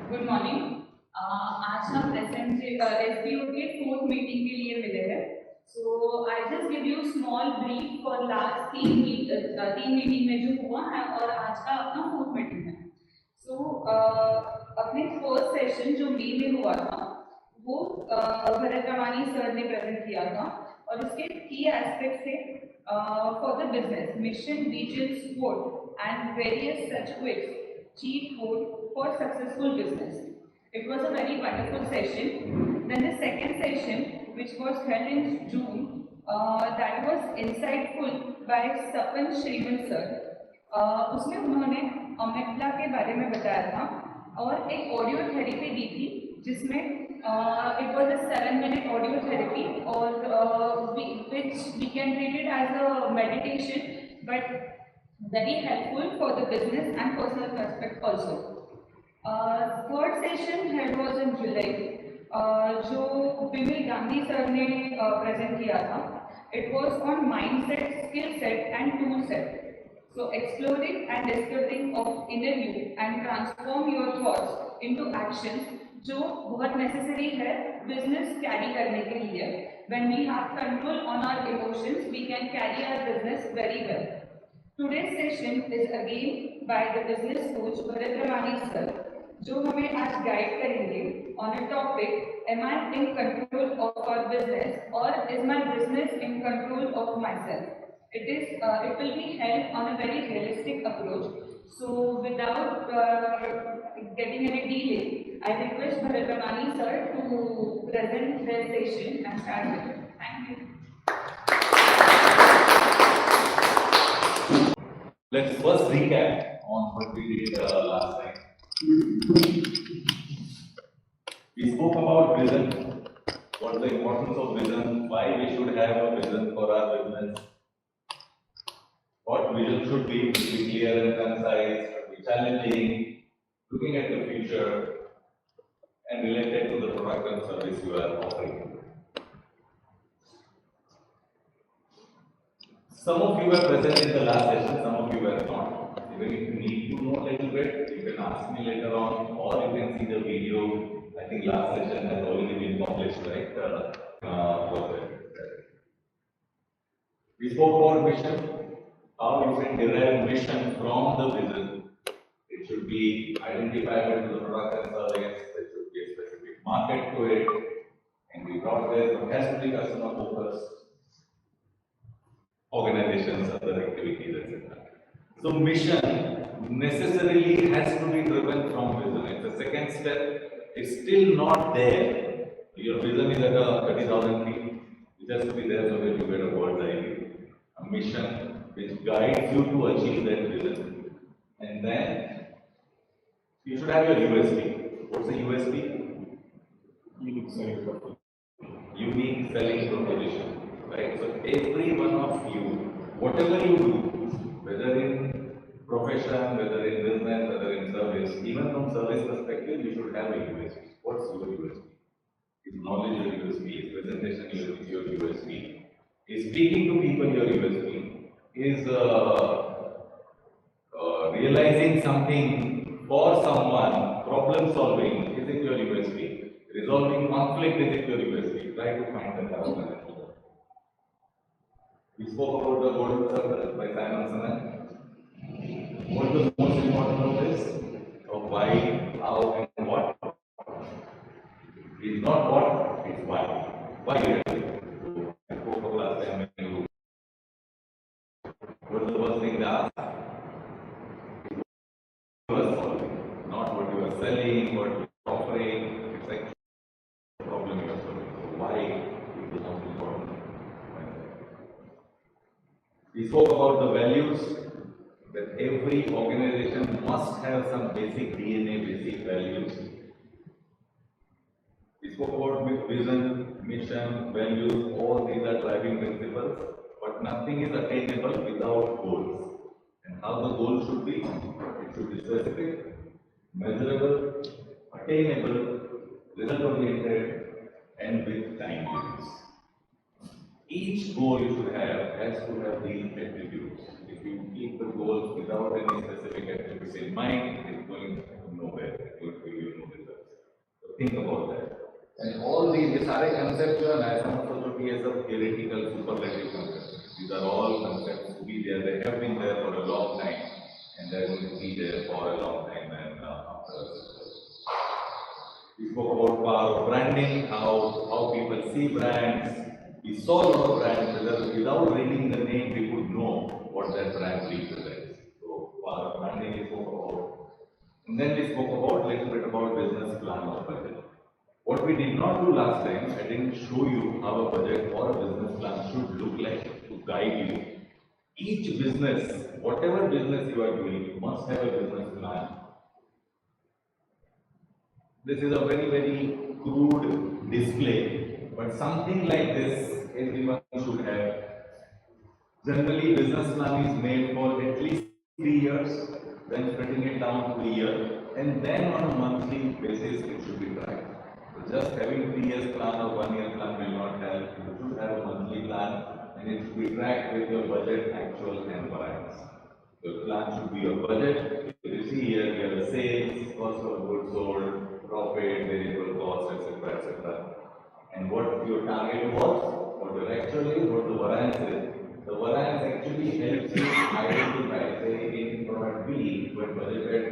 Good morning. आज हम SBO के फोर्थ मीटिंग के लिए मिले हैं। So I just give you small brief for last तीन मीटिंग में जो हुआ है और आज का अपना फोर्थ मीटिंग है। सो अपने फर्स्ट सेशन जो मई में हुआ था वो भरत रमानी सर ने प्रेजेंट किया था और उसके की एस्पेक्ट्स थे for the business mission vision sport and various such क्विक्स cheat code for successful business. It was a very wonderful session. Then the second session, which was held in June, that was insightful by Sapan Shrivan sir. उसमें उन्होंने अमेगडला के बारे में बताया था और एक audio therapy दी थी जिसमें it was a 7-minute audio therapy और which we can treat it as a meditation, but very helpful for the business and personal aspect also. Third session held was in July, जो विमल Gandhi sir ने present किया था. It was on mindset, skill set and tool set. So exploring and discovering of inner you and transform your thoughts into actions जो बहुत necessary है business carry करने के लिए. When we have control on our emotions, we can carry our business very well. Today's session is again by the business coach Bharat Ramani sir, जो हमें आज guide करेंगे on a topic, am I in control of our business or is my business in control of myself? It will be held on a very realistic approach. So without getting any delay, I request Bharat Ramani sir to present their session and start with it. Thank you. Let's first recap on what we did last time. We spoke about vision, what is the importance of vision, why we should have a vision for our business, what vision should be clear and concise, should be challenging, looking at the future, and related to the product and service you are offering. Some of you were present in the last session, some of you were not. Even if you need to know a little bit, you can ask me later on, or you can see the video. I think last session has already been published, right? We spoke about mission, how you can derive mission from the vision. It should be identifiable to the product and service, there should be a specific market to it, and we brought there, it has to be customer focused. Organizations, other activities, etc. So mission necessarily has to be driven from vision. It's the second step. It's still not there. Your vision is at 30,000 feet. It has to be there so that you get a bird's eye view. A mission which guides you to achieve that vision. And then you should have your USP. What's the USP? Unique selling proposition. Right, so every one of you, whatever you do, whether in profession, whether in business, whether in service, even from service perspective, you should have a USP. What's your USP? Is knowledge your USP? Is presentation your USP? Is speaking to people your USP? Is realizing something for someone, problem solving, is it your USP? Resolving conflict, is it your USP? Try to find that. We spoke about the golden circle by Simon Sinek. What is the most important of this? Of why, how, and what? It's not what, it's why. Why you are doing? I spoke about last time when you. What is the first thing they ask? You are solving, not what you are selling, what you are offering. It's like the problem you are solving. So why is the most important? We spoke about the values, that every organization must have some basic DNA, basic values. We spoke about vision, mission, values, all these are driving principles, but nothing is attainable without goals. And how the goal should be? It should be specific, measurable, attainable, result-oriented, and with time limits. Each goal you should have has to have these attributes. If you keep the goals without any specific attributes in mind, it is going nowhere. It will give you no result. think about that. And all these सारे concepts जो है ना ऐसा मतलब जो कि ये सब theoretical superlative concepts. These are all concepts to be there. They have been there for a long time, and they are going to be there for a long time. And after we spoke about power of branding, how people see brands. We saw a lot of brands without reading the name, we could know what that brand represents. So power of branding we spoke about. And then we spoke about a little bit about business plan or budget. What we did not do last time, I didn't show you how a budget or a business plan should look like to guide you. Each business, whatever business you are doing, you must have a business plan. This is a very, very crude display, but something like this everyone should have. Generally, business plan is made for at least 3 years, then splitting it down to a year, and then on a monthly basis it should be tracked. So just having 3 years plan or 1 year plan will not help. You should have a monthly plan, and it should be tracked with your budget, actual, and variance. Your plan should be your budget. If you see here, you have the sales, cost of goods sold, profit, variable cost, etc., etc. And what your target was, what your actual is, what the variance is. The variance actually helps you identify, say, in product B, you had budgeted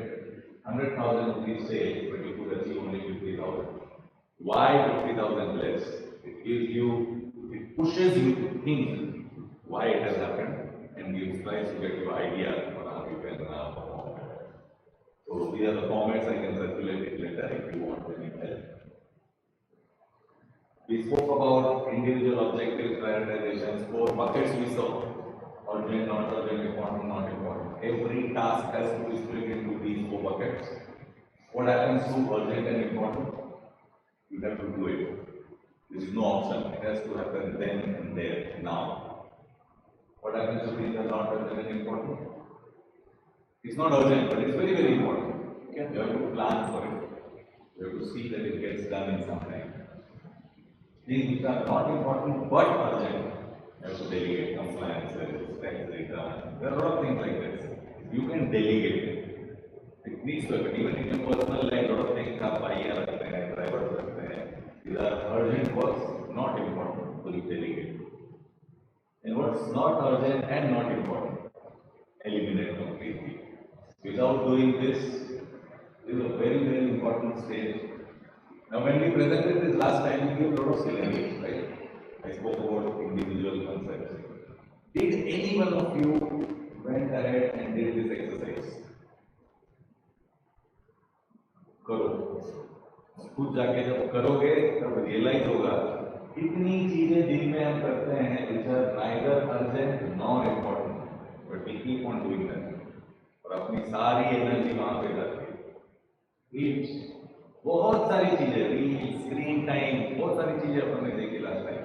100,000 rupees sales, but you could achieve only 50,000. Why 50,000 less? It gives you, it pushes you to think why it has happened, and tries to get your idea on how you can perform. So these are the formats. I can circulate it later if you want any help. We spoke about individual objectives, prioritizations, 4 buckets we saw. Urgent, not urgent, important, not important. Every task has to be split into these 4 buckets. What happens to urgent and important? You have to do it. There is no option. It has to happen then and there, now. What happens to things that are not urgent and important? It's not urgent, but it's very, very important. You have to plan for it. You have to see that it gets done in some time. Things which are not important but urgent, you have to delegate compliances, tax return. There are a lot of things like this. You can delegate it. It needs to happen. Even in your personal life, a lot of things are driver. These are urgent works, not important, so you delegate. And what's not urgent and not important, eliminate completely. Without doing this is a very, very important stage. Now, when we presented this last time, we gave a lot of scenarios, right? I spoke about individual concepts. Did any one of you went ahead and did this exercise? करो. खुद जाके जब करोगे तब realise होगा कितनी चीजें दिन में हम करते हैं which are neither urgent nor important, but we keep on doing that. और अपनी सारी एनर्जी वहां पे जाती है. बहुत सारी चीजें, रील, स्क्रीन टाइम, बहुत सारी चीजें अपन ने देखी last time.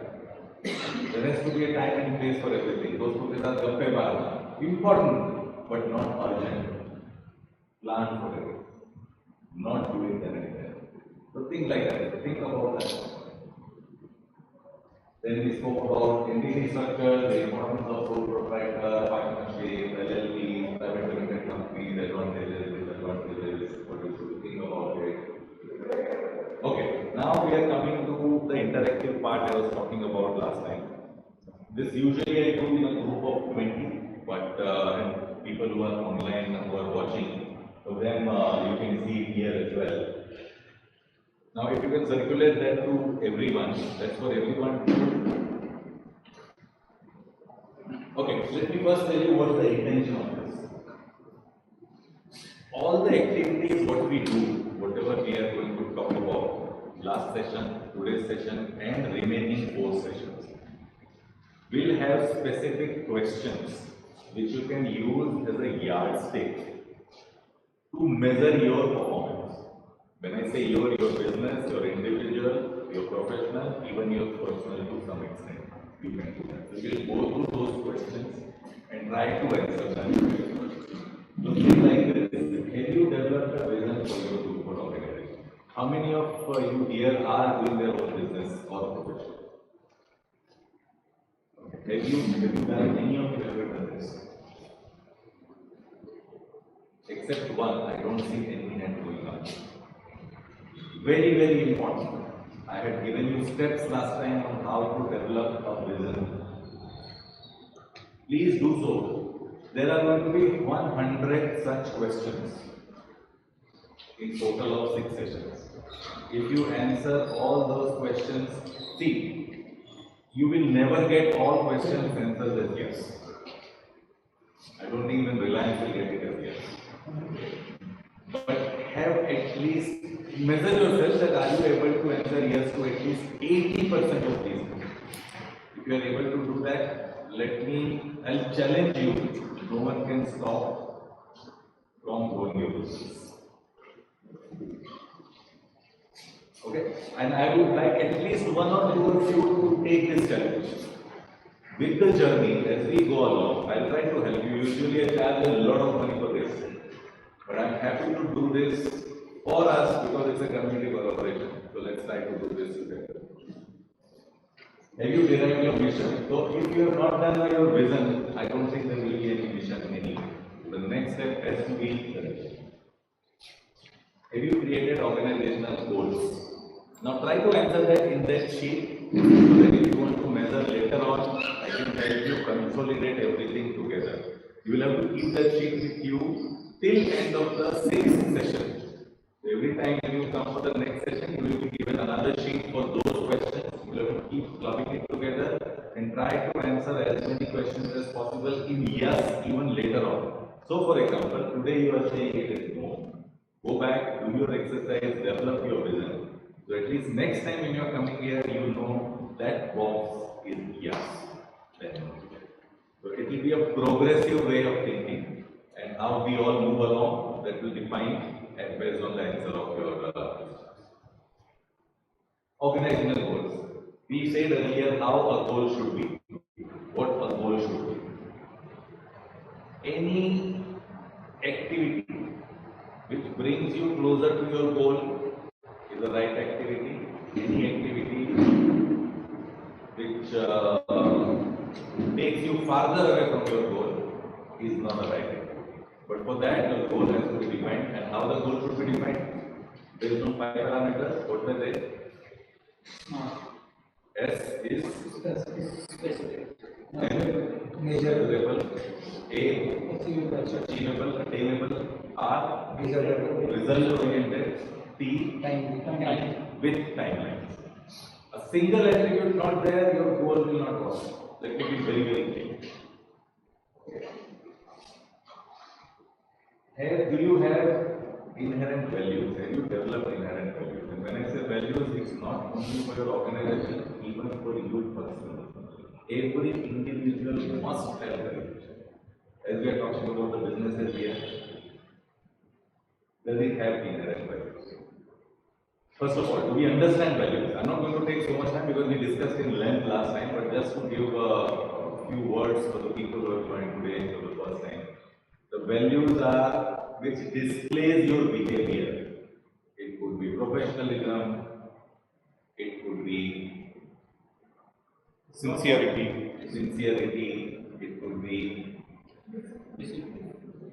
There has to be a time and place for everything. दोस्तों के साथ गप्पे मारना, important but not urgent. Plan for it, not doing that anything. So think like that. Think about that. Then we spoke about entity structure, the importance of sole proprietor, partnership, LLP, private limited companies, advantages, disadvantages, what you should think about it. Okay, now we are coming to the interactive part I was talking about last time. This usually I do in a group of 20, but and people who are online, who are watching, for them you can see it here as well. Now, if you can circulate that to everyone, that's for everyone to do. Okay, let me first tell you what's the intention of this. All the activities, what we do, whatever we are going to talk about, last session, today's session, and remaining 4 sessions, will have specific questions which you can use as a yardstick to measure your performance. When I say your business, your individual, your professional, even your personal to some extent, you can do that. So we'll go through those questions and try to answer them. Looking like this, have you developed a vision for your group or organization? How many of you here are doing their own business or profession? Have you done any of you ever done this? Except one, I don't see any hand going on. very, very important. I had given you steps last time on how to develop a vision. Please do so. There are going to be 100 such questions in total of 6 sessions. If you answer all those questions, see, you will never get all questions answered as yes. I don't think even Reliance will get it as yes. But have at least measure yourself that are you able to answer yes to at least 80% of these. If you are able to do that, I'll challenge you. No one can stop from going your business. Okay? And I would like at least one or two of you to take this challenge. With the journey, as we go along, I'll try to help you. Usually I charge a lot of money for this. But I'm happy to do this for us because it's a community collaboration. So let's try to do this together. Have you derived your mission? So if you have not done your vision, I don't think there will be any mission anyway. The next step has to be, have you created organizational goals? Now try to answer that in that sheet so that if you want to measure later on, I can help you consolidate everything together. You will have to keep that sheet with you till end of the 6th session. So every time you come for the next session, you will be given another sheet for those questions. You will have to keep clubbing it together and try to answer as many questions as possible in yes even later on. So for example, today you are saying it is no. Go back, do your exercise, develop your vision. So at least next time when you are coming here, you know that box is yes. Then. So it will be a progressive way of thinking, and how we all move along, that will define and based on the answer of your organizational goals. We said earlier how a goal should be, what a goal should be. Any activity which brings you closer to your goal is the right activity. Any activity which takes you farther away from your goal is not the right activity. But for that, your goal has to be defined, and how the goal should be defined? Based on 5 parameters. What were they? S is specific, measurable, A achievable, attainable, R result oriented, T with timelines. A single attribute not there, your goal will not work. Let me be very, very clear. Do you have inherent values? Have you developed inherent values? And when I say values, it's not only for your organization, even for you personally. Every individual must have values. As we are talking about the businesses here, does it have inherent values? First of all, do we understand values? I'm not going to take so much time because we discussed in length last time, but just to give a few words for the people who are joined today for the first time. The values are which displays your behavior. It could be professionalism, it could be sincerity, it could be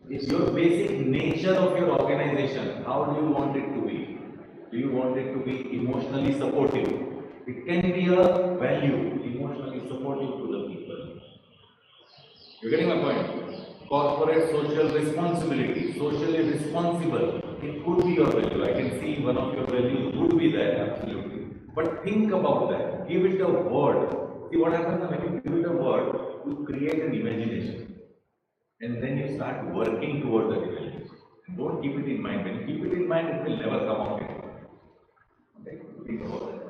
it's your basic nature of your organization. How do you want it to be? Do you want it to be emotionally supportive? It can be a value, emotionally supportive to the people. You're getting my point? Corporate social responsibility, socially responsible. It could be your value. I can see one of your values would be that, absolutely. But think about that. Give it a word. See what happens when you give it a word, you create an imagination. And then you start working towards that imagination. Don't keep it in mind. When you keep it in mind, it will never come out. Okay? Think about that.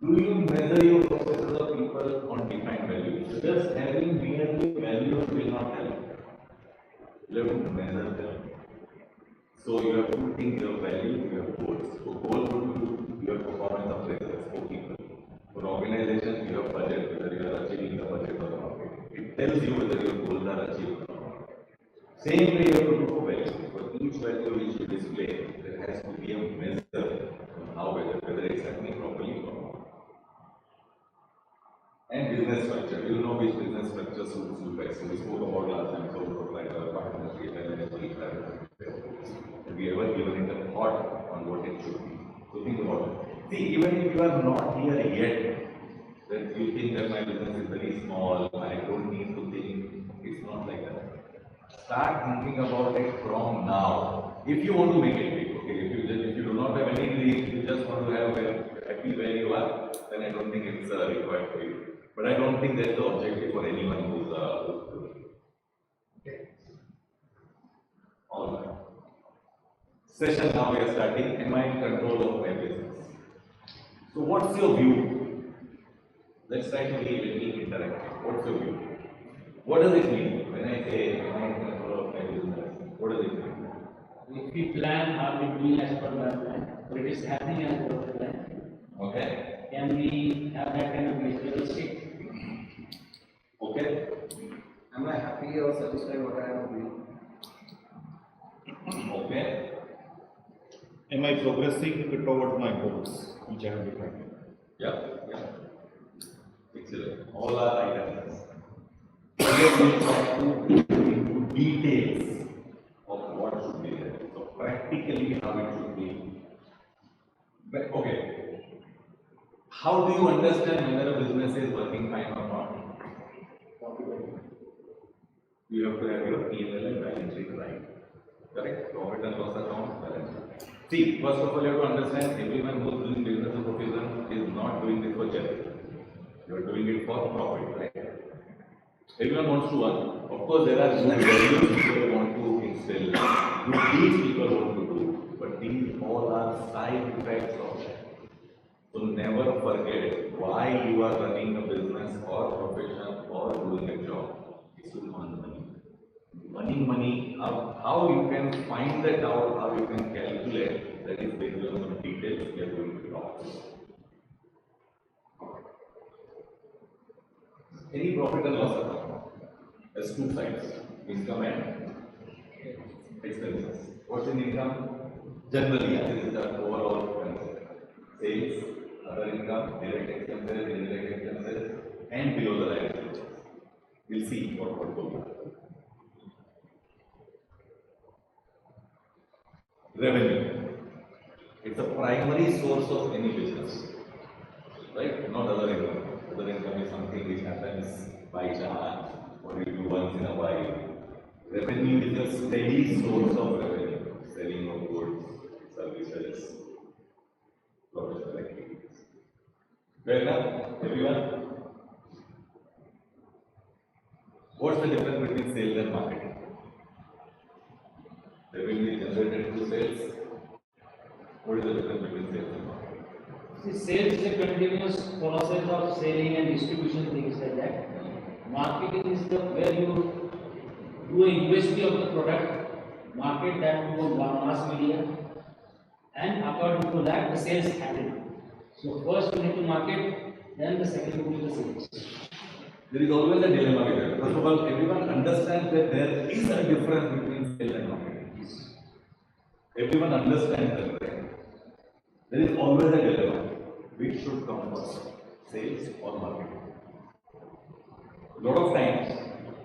Do you measure your processes of people on defined values? Just having merely values will not help. You have to measure them. So you have two things: your values, your goals. So goals would be your performance appraisals for people. For organizations, you have budget, whether you are achieving the budget or not. It tells you whether your goals are achieved or not. Same way you have to do for values. For each value which you display, there has to be a measure on how whether it's happening properly or not. And business structure. You know which business structure suits you best. We spoke about last time, so like our partnership and we ever given it a thought on what it should be. So think about it. See, even if you are not here yet, that you think that my business is very small, I don't need to think, it's not like that. Start thinking about it from now. If you want to make it big, okay, if you do not have any dream, you just want to have happy where you are, then I don't think it's required for you. But I don't think that's the objective for anyone who's doing it. All right. Session now we are starting. Am I in control of my business? So what's your view? Let's try to be a little interactive. What's your view? What does it mean when I say am I in control of my business? What does it mean? If we plan, are we doing as per the plan? Or it is happening as per the plan? Okay. Can we have that kind of measurable state? Okay. Am I happy or satisfied what I am doing? Okay. Am I progressing towards my goals, which I have defined? Yeah. Yeah. Excellent. All are right answers. Here we talk into details of what should be there. So practically how it should be. But okay. How do you understand whether a business is working fine or not? You have to have your P&L and balance sheet right. Correct? Profit and loss account, balance sheet. See, first of all, you have to understand everyone who is doing business or profession is not doing this for charity. You are doing it for profit, right? Everyone wants to earn. Of course, there are good values people want to instill, good deeds people want to do, but these all are side effects of that. So never forget why you are running a business or profession or doing a job. It's to earn money. Money, how you can find that out, how you can calculate, that is based on some details we are going to talk. Any profit and loss account has two sides, income and expenses. What's in income? Generally, this is the overall concept. Sales, other income, direct expenses, indirect expenses, and below the line expenses. We'll see what will happen. Revenue. It's a primary source of any business, right? Not other income. Other income is something which happens by chance or you do once in a while. Revenue is a steady source of revenue, selling of goods, services, professional activities. Fair enough, everyone? What's the difference between sales and marketing? Revenue is generated through sales. What is the difference between sales and marketing? See, sales is a continuous process of selling and distribution, things like that. Marketing is the where you do a USP of the product, market that to a mass media, and according to that, the sales happen. So first you need to market, then the second will be the sales. There is always a dilemma with it. First of all, everyone understands that there is a difference between sales and marketing. Everyone understands that, right? There is always a dilemma. Which should come first, sales or marketing? A lot of times,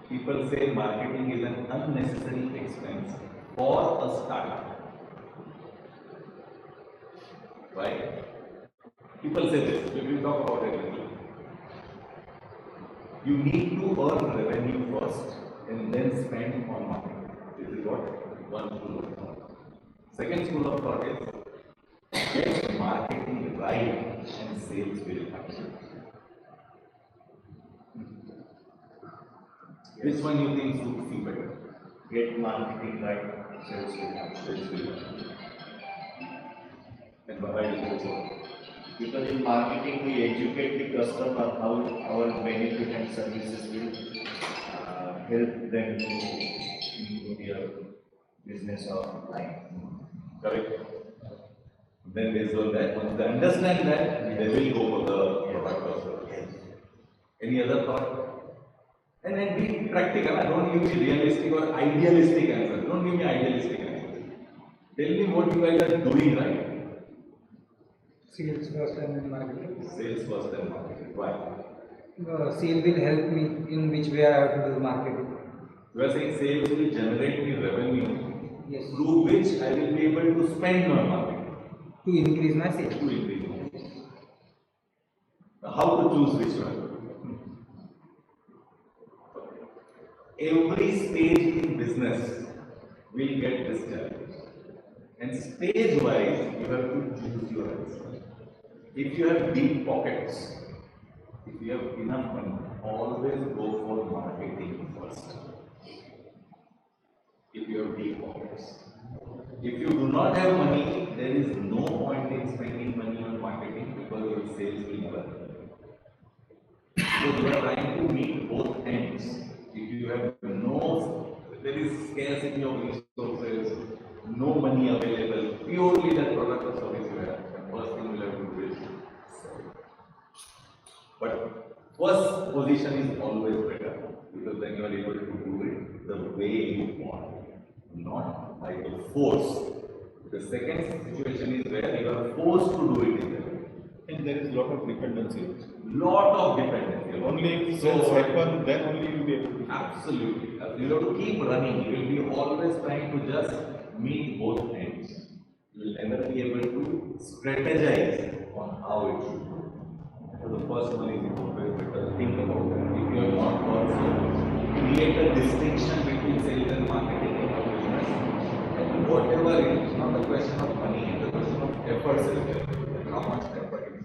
people say marketing is an unnecessary expense for a startup. Right? People say this. We will talk about it later. You need to earn revenue first and then spend on marketing. This is what one school of thought. Second school of thought is get marketing right and sales will happen. Which one you think suits you better? Get marketing right, sales will happen. Sales will happen. And why is it so? Because in marketing we educate the customer how our benefit and services will help them to improve their business or life. Correct. Then based on that, once they understand that, they will go for the product or service. Any other thought? And then be practical. Don't give me realistic or idealistic answers. Don't give me idealistic answers. Tell me what you guys are doing right. Sales first and then marketing. Sales first and marketing. Why? Sale will help me in which way I have to do marketing. You are saying sales will generate me revenue Yes. through which I will be able to spend my marketing. To increase my sales. To increase my sales. Now, how to choose which one? Every stage in business will get this challenge. And stage wise, you have to choose your answer. If you have deep pockets, if you have enough money, always go for marketing first. If you have deep pockets. If you do not have money, there is no point in spending money on marketing because your sales will never happen. So you are trying to meet both ends. If you have there is scarcity of resources, no money available, purely that product or service you have, the first thing you have to do is sell. But first position is always better because then you are able to do it the way you want, not by the force. The second situation is where you are forced to do it in the way. And there is a lot of dependency. Lot of dependency. Only if sales happen, then only you will be able to. Absolutely. You have to keep running. You will be always trying to just meet both ends. You will never be able to strategize on how it should go. So the first one is always better. Think about that. If you are not also create a distinction between sales and marketing in your business. And whatever it is, not a question of money, it's a question of effort as well. How much effort is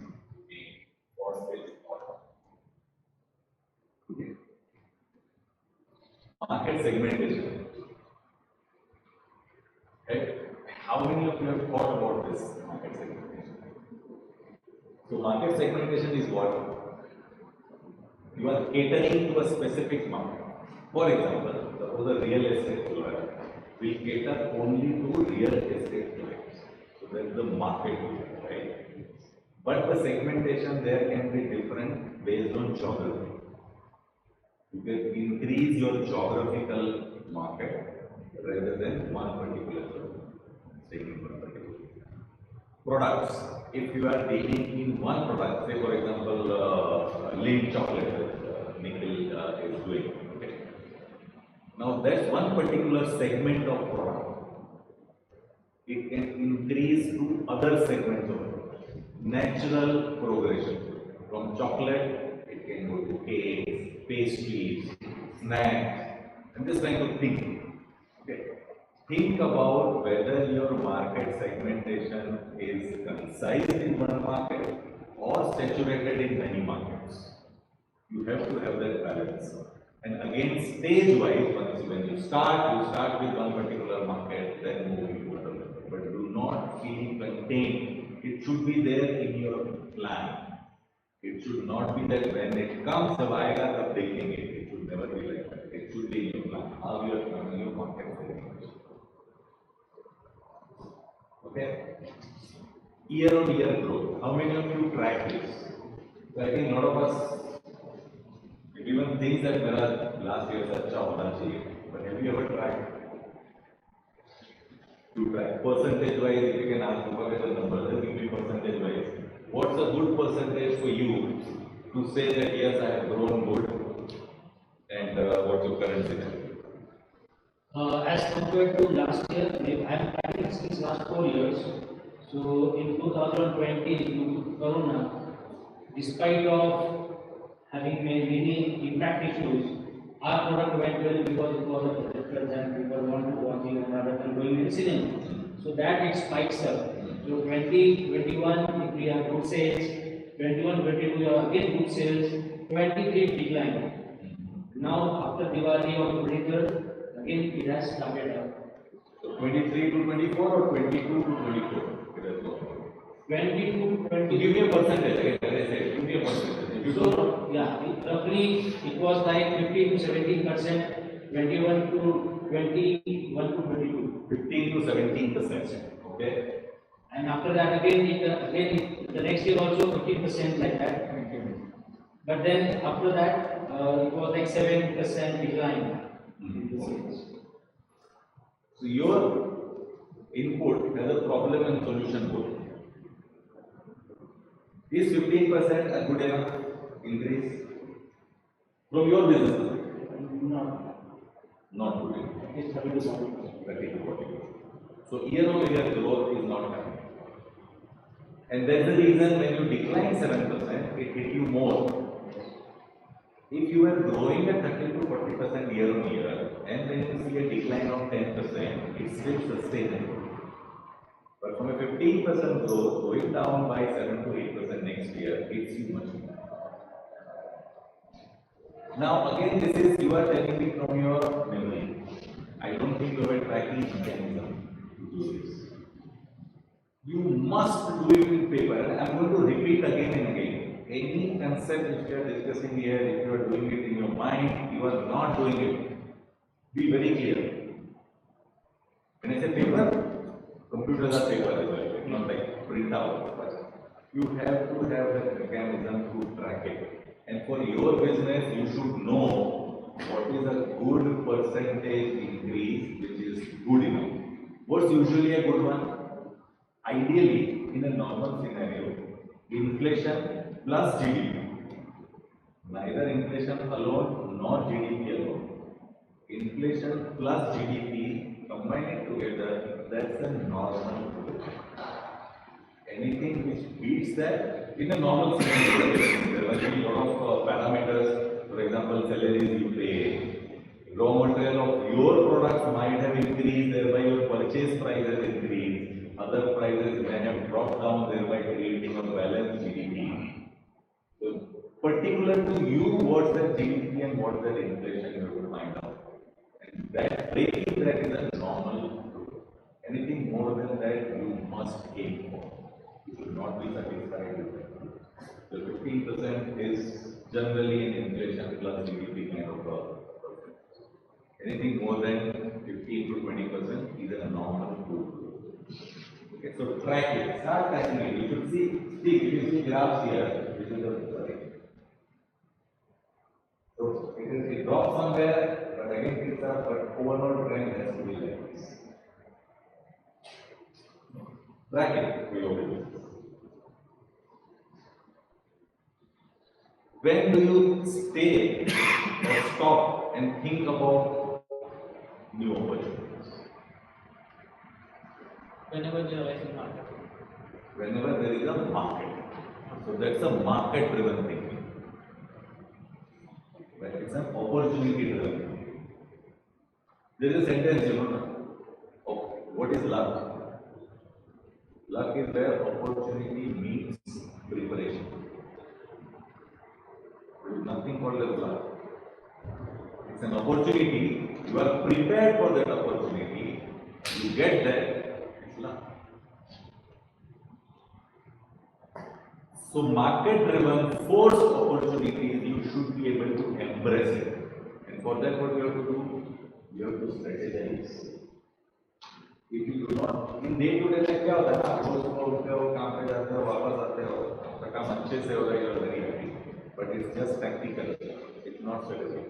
being for sales or not. Okay. Market segmentation. Right? How many of you have thought about this market segmentation? So market segmentation is what? You are catering to a specific market. For example, suppose a real estate lawyer will cater only to real estate clients. So that's the market, right? But the segmentation there can be different based on geography. You can increase your geographical market rather than one particular segment. Products. If you are dealing in one product, say for example, Lindt chocolate Nikhil is doing. Okay. Now that's one particular segment of product. It can increase to other segments of product. Natural progression. From chocolate, it can go to cakes, pastries, snacks, and this kind of thing. Okay. Think about whether your market segmentation is concise in one market or saturated in many markets. You have to have that balance. And again, stage-wise, when you start with one particular market, then move into another. But do not feel contained. It should be there in your plan. It should not be that when it comes, the aayega tab dekhenge. It should never be like that. It should be in your plan. How you are planning your market segmentation. Okay? Year-on-year growth. How many of you track this? So I think a lot of us, everyone thinks that last year was अच्छा होना चाहिए. But have you ever tried to track percentage wise? If you can ask forget the number, then give me percentage wise. What's a good percentage for you to say that yes, I have grown good, and what's your current situation? As compared to last year, I am tracking since last 4 years. So in 2020, due to Corona, despite of having many impact issues, our product went well because it was a projector and people want to watch it rather than going in the cinema. So that it spikes up. So 2021, if we have good sales, 21-22 we have again good sales, 23 decline. Now after Diwali or 23rd, again it has started up. So 23 to 24 or 22 to 24? It has gone. 22, 20. So give me a percentage, again, as I said, give me a percentage. If you So, don't know, yeah, roughly it was like 15 to 17%, 21 to 21 to 22. 15 to 17%. Okay? And after that, again, the next year also 15% like that. But then after that, it was like 7% decline in the sales. So your input has a problem and solution both. Is 15% a good enough increase from your business? No, Not good enough. it's 30 to 40%. 30 to 40%. So year-on-year growth is not happening. And that's the reason when you decline 7%, it hit you more. If you are growing at 30 to 40% year-on-year, and then you see a decline of 10%, it's still sustainable. But from a 15% growth, going down by 7 to 8% next year, hits you much more. Now again, this is you are telling me from your memory. I don't think you have a tracking mechanism to do this. You must do it in paper. And I'm going to repeat again and again. Any concept which we are discussing here, if you are doing it in your mind, you are not doing it. Be very clear. When I say paper, computers are paper as well, not like print out. But you have to have that mechanism to track it. And for your business, you should know what is a good percentage increase which is good enough. What's usually a good one? Ideally, in a normal scenario, inflation plus GDP. Neither inflation alone nor GDP alone. Inflation plus GDP combined together, that's a normal growth. Anything which beats that, in a normal scenario, there will be a lot of parameters. For example, salaries you pay, raw material of your products might have increased, thereby your purchase price has increased. Other prices may have dropped down, thereby creating a balanced GDP. So, particular to you, what's the GDP and what's the inflation, you have to find out. And that breaking that is a normal growth. Anything more than that, you must aim for. You should not be satisfied with that. The 15% is generally an inflation plus GDP kind of a percent. Anything more than 15 to 20% is a normal growth. Okay, so track it, start tracking it. You should see, if you see graphs here, this is the sorry. So it drops somewhere, but again picks up, but overall trend has to be like this. Track it, we will. When do you stay or stop and think about new opportunities? Whenever there is a market. Whenever there is a market. So that's a market driven thinking. But it's an opportunity driven thinking. There is a sentence, you know, of what is luck? Luck is where opportunity meets preparation. There is nothing called as luck. It's an opportunity, you are prepared for that opportunity, you get that. So market-driven, forced opportunities, you should be able to embrace it. And for that, what you have to do? You have to strategize. If you do not, in day-to-day life, क्या होता है? आप रोज सुबह उठते हो, काम पे जाते हो, वापस आते हो, आपका काम अच्छे से होगा, you are very happy. But it's just tactical. It's not strategic.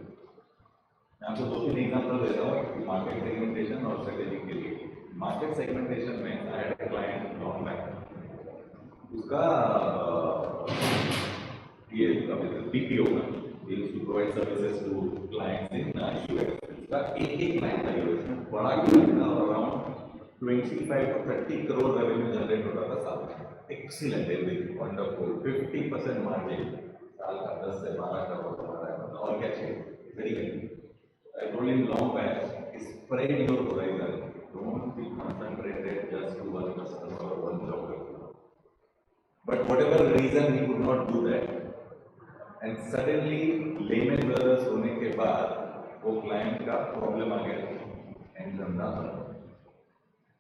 मैं आपको दो तीन एग्जांपल देता हूँ मार्केट सेगमेंटेशन और स्ट्रेटेजी के लिए. मार्केट सेगमेंटेशन में I had a client long back. उसका ये BPO का, he used to provide services to clients in US. उसका एक client था US में, बड़ा client था, around 25 to 30 crore revenue generate होता था साल में. Excellent, everything, wonderful, 50% margin, साल का 10 से 12 crore हमारा है, और क्या चाहिए? Very good. I told him long back, spread your horizon. Don't be concentrated just to one customer or one geography. But whatever reason he could not do that, and suddenly Lehman Brothers होने के बाद वो client का problem आ गया and धंधा बंद.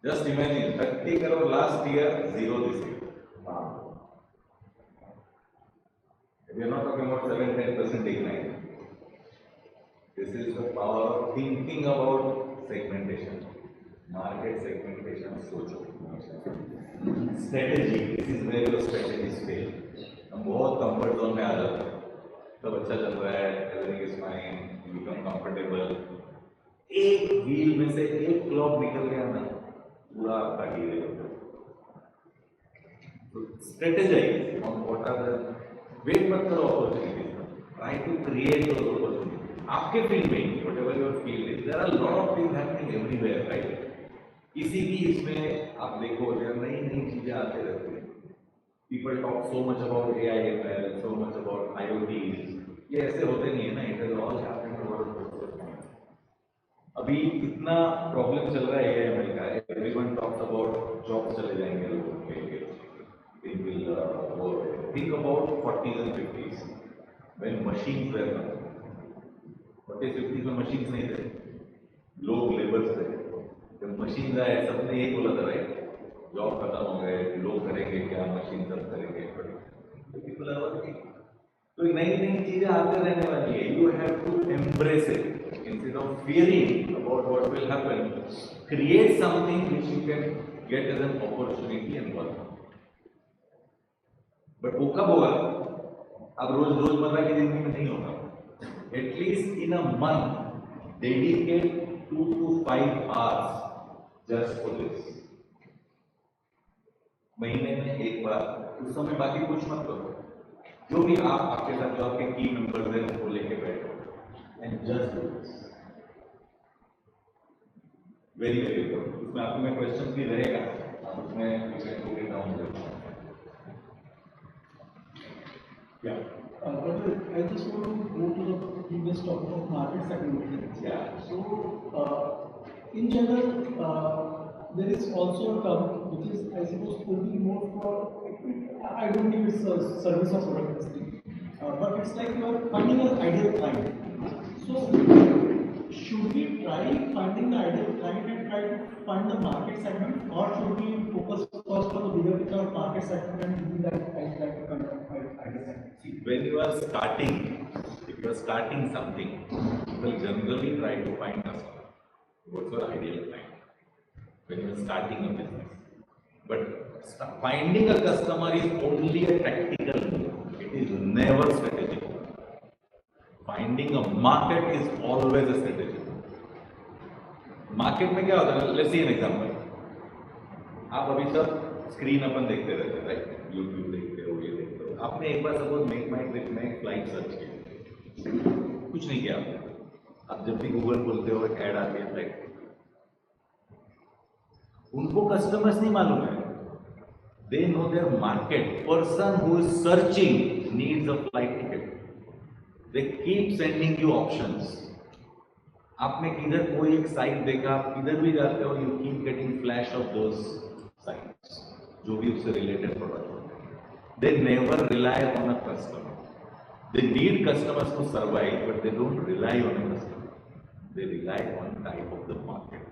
Just imagine 30 crore last year, 0 this year. Wow. We are not talking about 7-10% decline. This is the power of thinking about segmentation, market segmentation, social strategy. This is where your strategies fail. हम बहुत comfort zone में आ जाते हैं, सब अच्छा चल रहा है, everything is fine, you become comfortable. एक wheel में से एक clock निकल गया ना, पूरा आपका delay हो जाता है. So strategize on what are the wait मत करो opportunities. Try to create those opportunities. आपके field में, whatever your field is, there are a lot of things happening everywhere, right? किसी भी इसमें आप देखो नई नई चीजें आते रहती हैं। People talk so much about AI/ML, so much about IoT। ये ऐसे होते नहीं है ना, it is all happening over. अभी इतना प्रॉब्लम चल रहा है AI/ML का, एवरीवन टॉक्स अबाउट जॉब चले जाएंगे लोगों के लिए। Think about 40s and 50s when machines were coming. 40s 50s में machines नहीं थे, लोग लेबर्स थे। जब मशीन आए सबने एक बोला था राइट, जॉब खत्म हो गए, लोग करेंगे क्या, मशीन सब करेंगे। तो नई नई चीजें आते रहने वाली है। You have to embrace it instead of fearing about what will happen. Create something which you can get as an opportunity and work. But वो कब होगा? अब रोजमर्रा की जिंदगी में नहीं होगा। At least in a month dedicate 2 to 5 hours just for this. महीने में एक बार, उस समय बाकी कुछ मत करो। जो भी आप आपके साथ जो आपके की मेंबर्स हैं उनको लेके बैठो and just do this. Very very good. उसमें आपको मैं क्वेश्चन भी रहेगा, आप उसमें you can put it down. Yeah. But I just want to go to the previous topic of market segmentation. Yeah. So, in general, there is also a term which is, I suppose, could be more for, I don't think it's a service or product listing, but it's like you are finding an ideal client. So, should we try finding the ideal client and try to find the market segment, or should we focus first on the bigger picture of market segment and do that as like a kind of ideal segment? See, when you are starting, if you are starting something, people generally try to find customer. What's your ideal client? When you are starting a business. But finding a customer is only a tactical move. It is never strategic. Finding a market is always a strategy. Market में क्या होता है? Let's see an example. आप अभी सब screen अपन देखते रहते हैं राइट, यूट्यूब देखते हो, ये देखते हो। आपने एक बार सपोज मेक माई ट्रिप में फ्लाइट सर्च किया, कुछ नहीं किया आपने। आप जब भी गूगल खोलते हो एक ऐड आती है फ्लाइट, उनको कस्टमर्स नहीं मालूम है। They know their market. Person who is searching needs a flight ticket. They keep sending you options. आपने किधर कोई एक साइट देखा, आप किधर भी जाते हो, you keep getting flash of those sites जो भी उससे रिलेटेड प्रोडक्ट होते हैं। They never rely on a customer. They need customers to survive, but they don't rely on a customer. They rely on type of the market.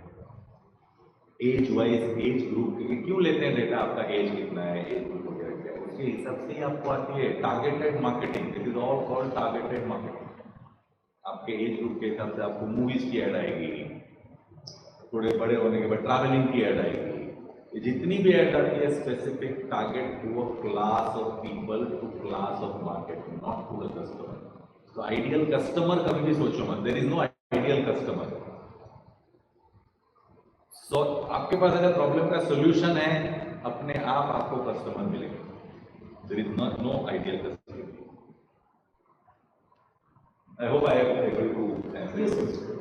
Age wise, age group क्यों लेते हैं data? आपका as कितना है, age group वगैरह क्या है, उसके हिसाब से ही आपको आती है targeted marketing. This is all called targeted marketing. आपके एज ग्रुप के हिसाब से आपको मूवीज की ऐड आएगी, थोड़े बड़े होने के बाद ट्रैवलिंग की ऐड आएगी। ये जितनी भी ऐड आती है specific target to a class of people, to class of market, not to the customer. तो आइडियल कस्टमर कभी भी सोचो मत, there is no ideal customer. So आपके पास अगर प्रॉब्लम का सोल्यूशन है, अपने आप आपको कस्टमर मिलेगा। There is no ideal customer. I hope I have been able to answer your question.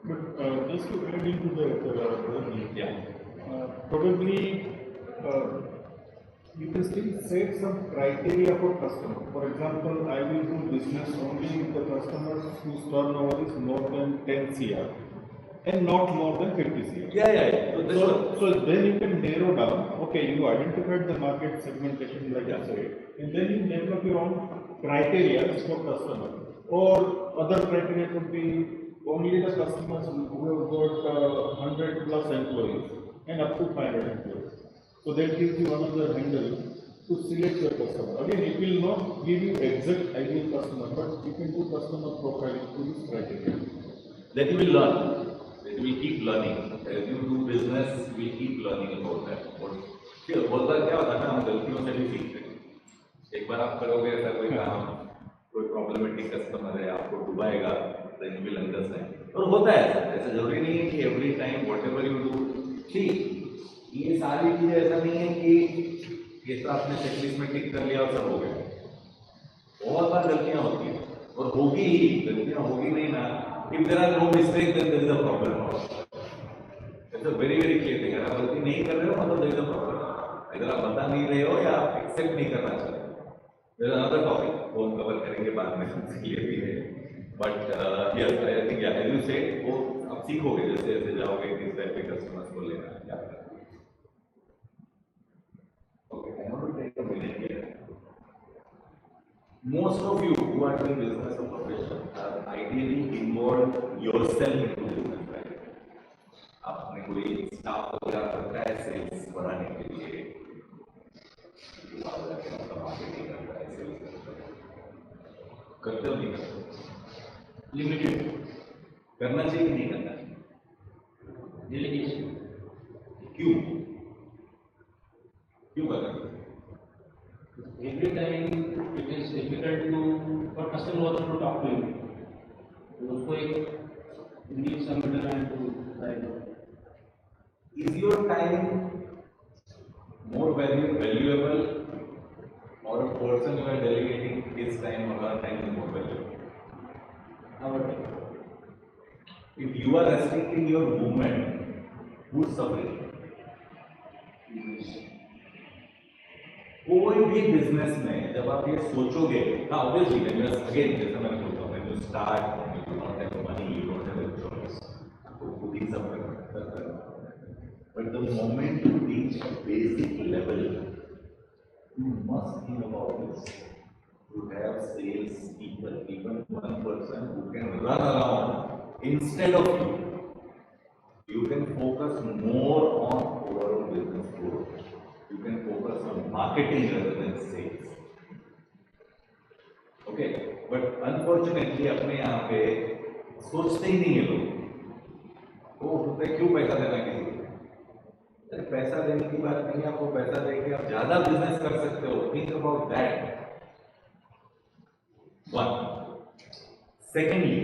But just to add into the Yeah. Probably you can still set some criteria for customer. For example, I will do business only with the customers whose turnover is more than 10 CR and not more than 50 CR. Yeah. So then you can narrow down. Okay, you identified the market segmentation like I said, and then you develop your own criteria for customer. Or other criteria could be only the customers who have got 100 plus employees and up to 500 employees. So that gives you another handle to select your customer. Again, it will not give you exact ideal customer, but you can do customer profiling to this criteria. Then you will learn. Then you will keep learning. As you do business, you will keep learning about that. बहुत बार क्या होता है ना, हम गलतियों से भी सीखते हैं। एक बार आप करोगे ऐसा कोई काम, कोई प्रॉब्लमेटिक कस्टमर है, आपको डुबाएगा, then you will understand. और होता है ऐसा जरूरी नहीं है कि every time whatever you do, ठीक ये सारी चीजें ऐसा नहीं है कि ये तो आपने चेकलिस्ट में टिक कर लिया और सब हो गया। बहुत बार गलतियां होती हैं और होगी ही, गलतियां होगी नहीं ना, If there are no mistakes, then there is a problem. It's a very very clear thing. अगर आप गलती नहीं कर रहे हो मतलब there is a problem. अगर आप बता नहीं रहे हो या आप एक्सेप्ट नहीं करना चाहते हो, there is another topic वो हम कवर करेंगे बाद में, ये भी है. But yes, I think yeah, as you said, वो आप सीखोगे जैसे जैसे जाओगे किस टाइप के कस्टमर्स को लेना है क्या करना है. Okay, I want to take a minute here. Most of you who are doing business or profession are ideally involved yourself into business, right? आपने कोई स्टाफ वगैरह रखा है सेल्स बढ़ाने के लिए, मार्केटिंग करता है, सेल्स करता है, करते हो नहीं करते? लिमिटेड करना चाहिए कि नहीं करना चाहिए? Delegation. क्यों क्यों करना चाहिए? Every time it is difficult to for customer also to talk to you. तो उसको एक need some middleman to guide. Is your time more valuable, or a person you are delegating his time or her time is more valuable? Our time. If you are restricting your movement, who's suffering? कोई भी business में जब आप ये सोचोगे, हाँ obviously again जैसे मैंने बोलता हूँ, when you start, you do not have money, you don't have a choice, आपको खुद ही सब करना है. But the moment you reach a basic level, you must think about this. You have sales people, even one person who can run around instead of you. You can focus more on overall business growth. You can focus on marketing rather than sales. Okay, but unfortunately अपने यहाँ पे सोचते ही नहीं है लोग. वो होते क्यों पैसा देना किसी को? अरे पैसा देने की बात नहीं, आपको पैसा देके आप ज्यादा बिजनेस कर सकते हो. Think about that. One. Secondly,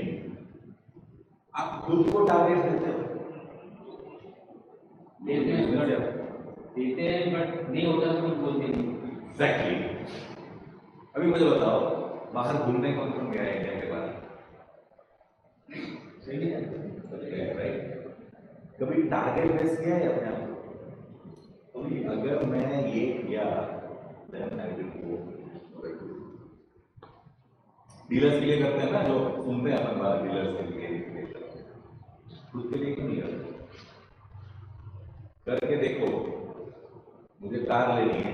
आप खुद को टारगेट देते हो. देते हैं बट नहीं होता तो कुछ बोलते नहीं. Exactly. अभी मुझे बताओ, बाहर घूमने कौन कौन गया है इंडिया के बाहर? सही है. राइट. कभी टारगेट बेस किया है अपने आप को? कभी अगर मैं ये किया, then I will go. Dealers के लिए करते हैं ना, जो सुनते हैं अपन बात डीलर्स के लिए, खुद के लिए क्यों नहीं करते? करके देखो, मुझे कार लेनी है.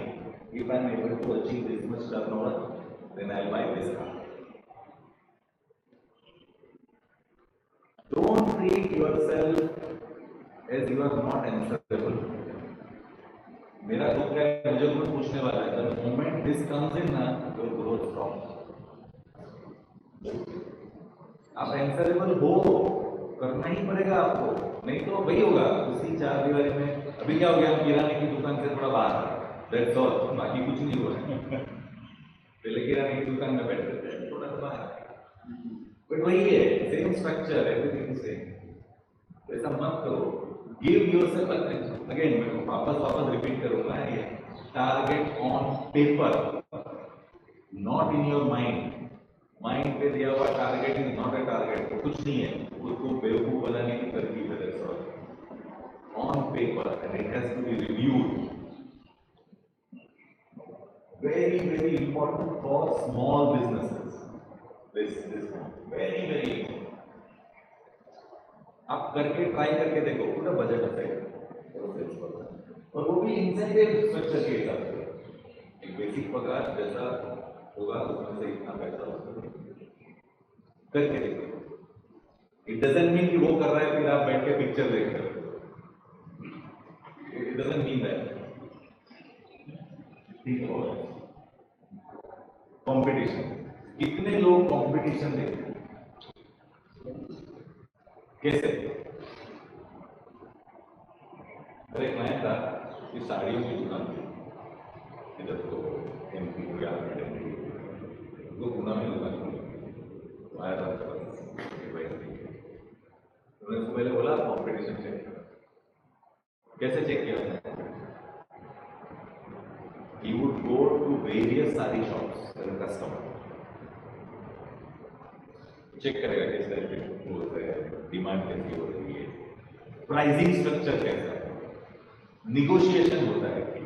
If I am able to achieve this much turnover, then I will buy this car. Don't treat yourself as you are not answerable. मेरा दुख है, मुझे कुछ पूछने वाला है. The moment this comes in ना, your growth stops. आप answerable हो, करना ही पड़ेगा आपको, नहीं तो वही होगा उसी चार दीवारी में. अभी क्या हो गया, हम किराने की दुकान से थोड़ा बाहर, that's all, बाकी कुछ नहीं हुआ. पहले किराने की दुकान में बैठते थे, थोड़ा सा बाहर, बट वही है, सेम स्ट्रक्चर, एवरीथिंग सेम. तो ऐसा मत करो. गिव योरसेल्फ अगेन, मैं वापस रिपीट करूंगा, ये target on paper, not in your mind. Mind पे दिया हुआ target is not a target, तो कुछ नहीं है, उसको बेवकूफ बनाने की तरकीब है. That's all. On paper and it has to be reviewed. Very, very important for small businesses. This very, very important. आप करके ट्राई करके देखो, पूरा बजट अफेक्ट, और वो भी इंसेंटिव स्ट्रक्चर के हिसाब से. एक बेसिक पगार जैसा होगा उसमें से इतना पैसा होगा, करके देखो. इट डजंट मीन कि वो कर रहा है फिर आप बैठ के पिक्चर देख रहे हो. It doesn't mean that. ठीक है. कंपटीशन, कितने लोग कंपटीशन देखते हैं? कैसे? अरे मैं था कि साड़ियों की दुकान थी इधर, तो एमपी को याद करेंगे, तो पुणे में दुकान थी, आया था तो मैंने पहले बोला कंपटीशन चेक करो. कैसे चेक किया? He would go to various sari shops as a customer. Check करेगा किस तरह के ग्रोथ है, डिमांड कैसी हो रही है, प्राइसिंग स्ट्रक्चर कैसा है, निगोशिएशन होता है कि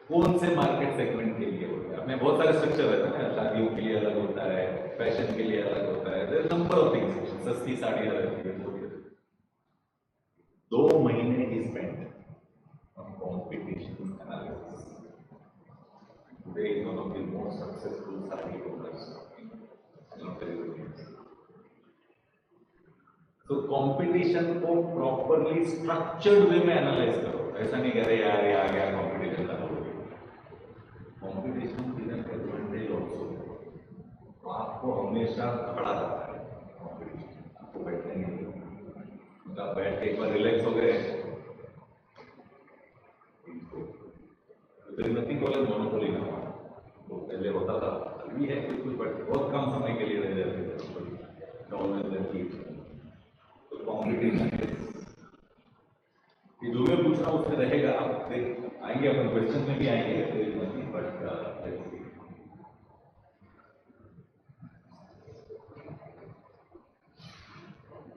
कौन से मार्केट सेगमेंट के लिए होता है। अपने बहुत सारे स्ट्रक्चर रहते हैं ना, शादियों के लिए अलग होता है, फैशन के लिए अलग होता है, नंबर ऑफ थिंग्स, सस्ती साड़ियाँ रहती है। 2 महीने ही spend on competition analysis. Today is one of the most successful saree brokers. तो कंपटीशन को प्रॉपरली स्ट्रक्चर्ड वे में एनालाइज करो। ऐसा नहीं कह रहे यार ये आ गया कंपटीशन का, competition is an advantage also. तो आपको हमेशा खड़ा रहना है कंपटीशन, आपको बैठने नहीं उनका बैठ के एक बार रिलैक्स हो गए तो नथिंग कॉलेज मोनोपोली ना हुआ। तो पहले होता था, अभी है कुछ बट बहुत कम समय के लिए रह जाते थे गवर्नमेंट की। तो कॉम्पिटिशन ये जो मैं पूछ रहा हूँ उसमें रहेगा, आप देख आएंगे अपन क्वेश्चन में भी आएंगे बट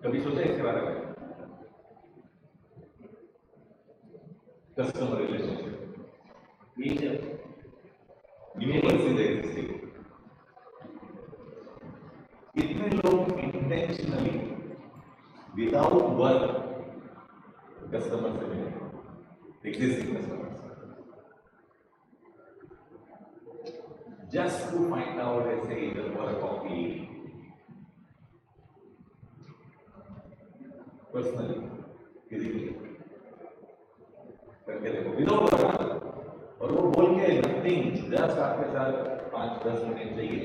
कभी सोचा इसके बारे में? Customer relationship universe is existing. कितने लोग इंटेंशनली विदाउट वर्क कस्टमर से मिले, existing customer, just to find out ऐसे इधर for a coffee personally physically करके देखो विदाउट वर्क, और वो बोल के नथिंग, जस्ट आपके साथ 5-10 मिनट चाहिए,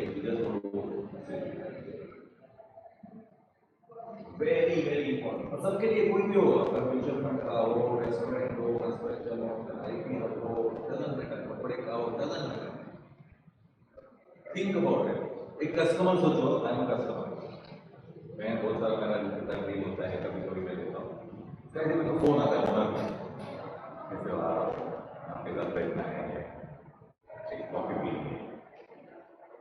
वेरी वेरी इंपॉर्टेंट। और सबके लिए कोई भी हो, म्यूचुअल फंड का हो, रेस्टोरेंट हो, कंस्ट्रक्शन हो, आईपीएल हो, डजंट मैटर, कपड़े का हो, doesn't matter. Think about it. एक कस्टमर सोचो, आई एम अ कस्टमर, मैं बहुत सारा मेरा डील होता है, कभी कभी मैं लेता हूँ, कैसे मेरे को फोन आता है ओनर का, कैसे आपके साथ बैठना है, एक कॉफी पीनी है,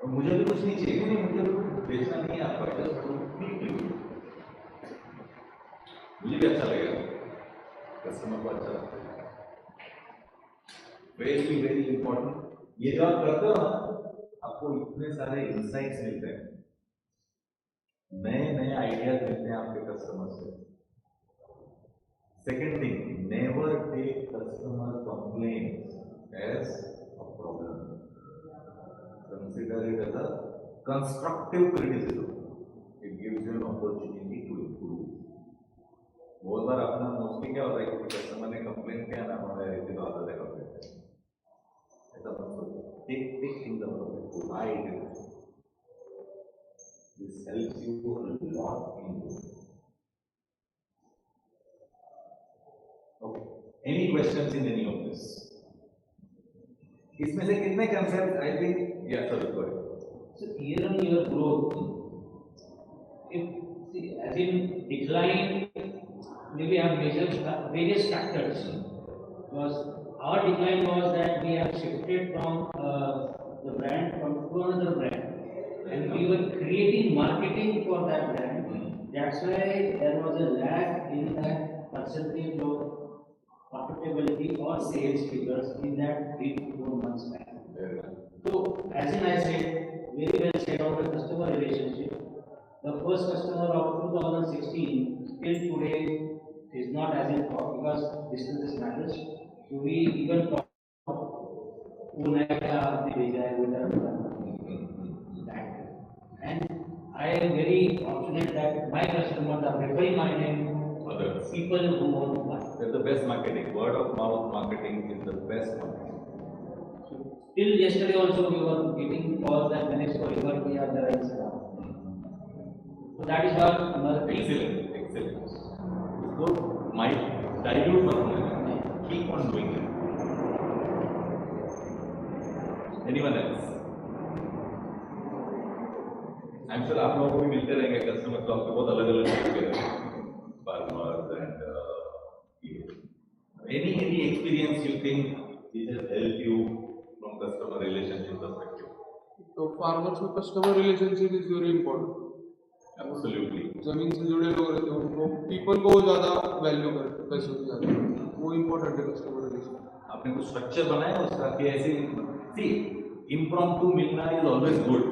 और मुझे भी कुछ नहीं चाहिए, नहीं मुझे भी बेचना नहीं है आपका, जस्ट मुझे भी अच्छा लगेगा, कस्टमर को अच्छा लगता है। Very very important. ये जो आप करते हो ना, आपको इतने सारे इंसाइट्स मिलते हैं, नए नए आइडियाज मिलते हैं आपके कस्टमर से। Second thing, never take customer complaints as a problem, consider it as a constructive criticism, it gives you an opportunity to improve. बहुत बार अपना मोस्टली क्या होता है कि कस्टमर ने कंप्लेंट किया ना, हमारे इतनी आदत है कंप्लेंट, ऐसा मत सोचो, take things about it, this helps you a lot in this. Okay, any questions in any of this? इसमें से कितने concepts I think, yeah, sorry, go ahead. So year on year growth, if see, as in decline, maybe I have measured various factors. Because our decline was that we have shifted from the brand to another brand, and we were creating marketing for that brand. That's why there was a lag in that percentage of profitability or sales figures in that 3 to 4 months back. So, as in I said, very well said about the customer relationship. The first customer of 2016 till today is not as in thought, because distances matters. So we even talk and I am very fortunate that my customers are referring my name to Others. people who want to buy. That's the best marketing. Word of mouth marketing is the best marketing. Till yesterday also we were getting calls that managed for your we are the right side. So that is what Excellent, excellent. So, my dilute mत होना, keep on doing it. Anyone else? I'm sure आप लोगों को भी मिलते रहेंगे customer, तो आपको बहुत अलग अलग मिलते रहेंगे, farmers and any experience you think which has helped you from customer relationship perspective? So farmers with customer relationship is very important. Absolutely. जमीन से जुड़े लोग रहते हैं, उनको पीपल को ज़्यादा वैल्यू करते हैं, पैसों से ज़्यादा, वो इम्पोर्टेंट है कस्टमर रिलेशन। आपने कुछ स्ट्रक्चर बनाया उसका कि ऐसे सी इम्प्रॉम्प्टू मिलना is always good,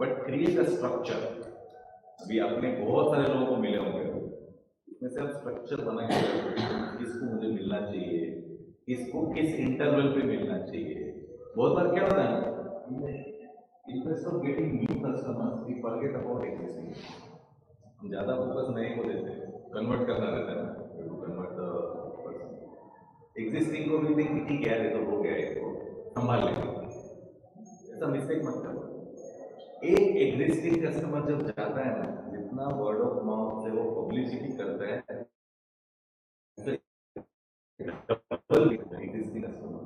but create a structure. अभी आपने बहुत सारे लोगों को मिले होंगे, उसमें से आप स्ट्रक्चर बना के किसको मुझे मिलना चाहिए, किसको किस इंटरवल पे मिलना चाहिए। बहुत बार क्या होता है, interest of getting new customers we forget about existing. हम ज्यादा फोकस नए को देते हैं, कन्वर्ट करना रहता है ना, टू कन्वर्ट द एग्जिस्टिंग को भी देखिए ठीक है, तो हो गया इसको संभाल लेंगे, ऐसा मिस्टेक मत करो। एक एग्जिस्टिंग कस्टमर जब जाता है ना, जितना वर्ड ऑफ माउथ से वो पब्लिसिटी करता है, डबल एग्जिस्टिंग कस्टमर।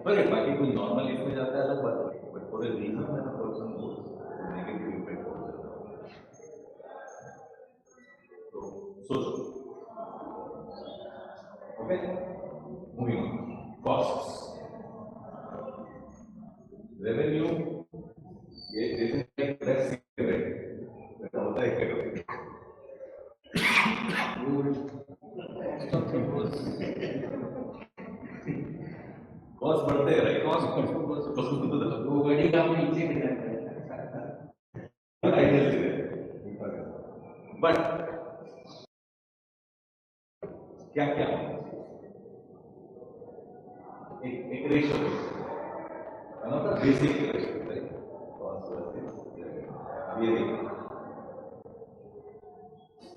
बाकी कोई नॉर्मल इसमें जाता है अलग बात है, but for a reason that a person goes negative effect हो जाता है। तो सोचो, okay, moving on. Costs, revenue, ये जैसे एक प्रेस सिगरेट ऐसा होता है क्या? कॉस्ट बढ़ते हैं, राइट? कॉस्ट वो बड़ी काम नीचे गिरा है। बट क्या क्या एक रेशियो है, basic ratio, right? Cost versus ये देखिए,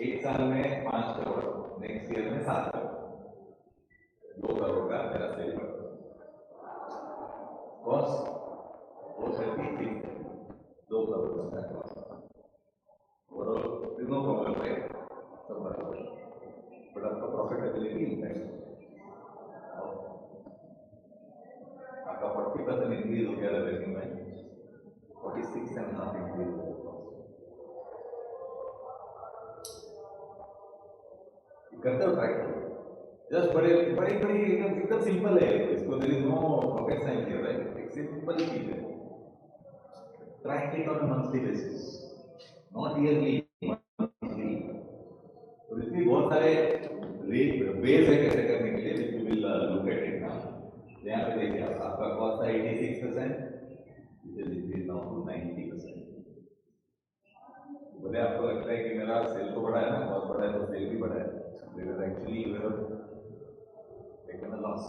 एक साल में 5 करोड़, नेक्स्ट ईयर में 7 करोड़, 2 करोड़ का मेरा सेल बढ़ा। कॉस्ट वो सर्टी 2 करोड़ का cost, overall no problem, right? सब बराबर, बट आपका प्रॉफिटेबिलिटी इम्पैक्ट, आपका 40% इंक्रीज हो गया रेवेन्यू में, 46.5 इंक्रीज हो गया। करते हो ट्राई करो, जस्ट बड़े बड़ी बड़ी एकदम सिंपल है इसको, there is no rocket science here, right? एक सिंपल चीज है, track it on monthly basis, not yearly, monthly. तो इसमें बहुत सारे वेज है कैसे करने के लिए, which you will look at it now. यहाँ पे देखिए, आपका कॉस्ट था 86%, it is increase now to 90%। बोले आपको लगता है कि मेरा सेल तो बढ़ा है ना, कॉस्ट बढ़ा है तो सेल भी बढ़ा है, because actually you have taken a loss.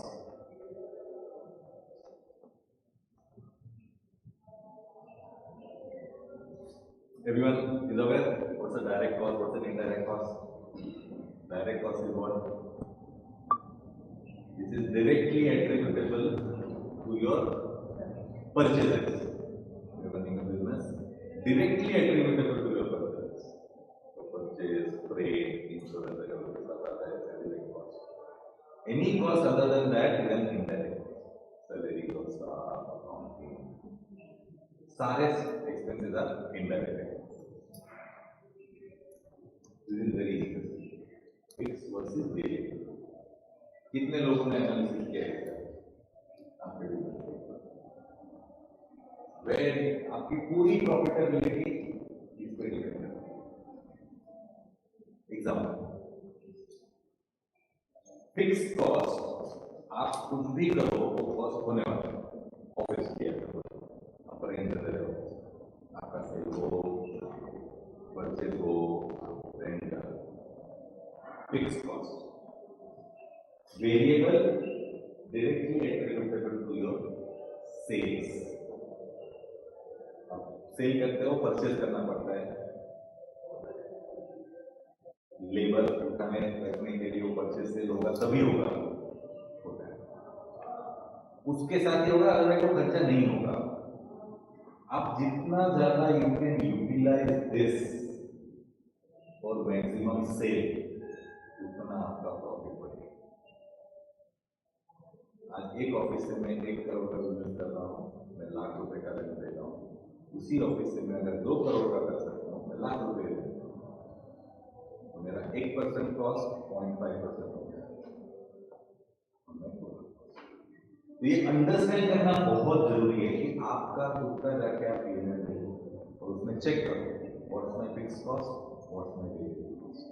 Everyone is aware what's the direct cost, what's the indirect cost? Direct cost is what? This is directly attributable to your purchases. You're running a business, directly attributable to your purchases. So purchase, freight, insurance, direct cost. Any cost other than that is an indirect cost. Salary cost, staff, accounting, सारे expenses are indirect. This is very easy. Fixed versus variable. कितने लोगों ने analysis किया है आपके business, where आपकी पूरी profitability इस पे डिपेंड है। एग्जाम्पल, फिक्स कॉस्ट आप कुछ भी करो वो कॉस्ट होने वाला है, ऑफिस किया आप रेंट दे रहे हो, आपका सेल हो, परचेज हो, rent, fix cost. Variable directly attributable to your sales. आप सेल करते हो, परचेज करना पड़ता है, लेबर हमें रखने के लिए वो परचेज सेल होगा तभी होगा, होता है। उसके साथ ये होगा, अगर कोई खर्चा नहीं होगा, आप जितना ज्यादा you can utilise this for maximum sale, उतना आपका प्रॉफिट बढ़ेगा। आज एक ऑफिस से मैं 1 करोड़ का बिजनेस कर रहा हूँ, मैं लाख रुपए का रेंट दे रहा हूँ। उसी ऑफिस से मैं अगर 2 करोड़ का कर सकता हूँ, मैं लाख रुपए दे रहा हूँ, तो मेरा 1% कॉस्ट 0.5% हो गया। तो ये अंडरस्टैंड करना बहुत जरूरी है कि आपका खुद का जाके आप यूनिट देखो और उसमें चेक करो what's my fixed cost, what's my variable cost,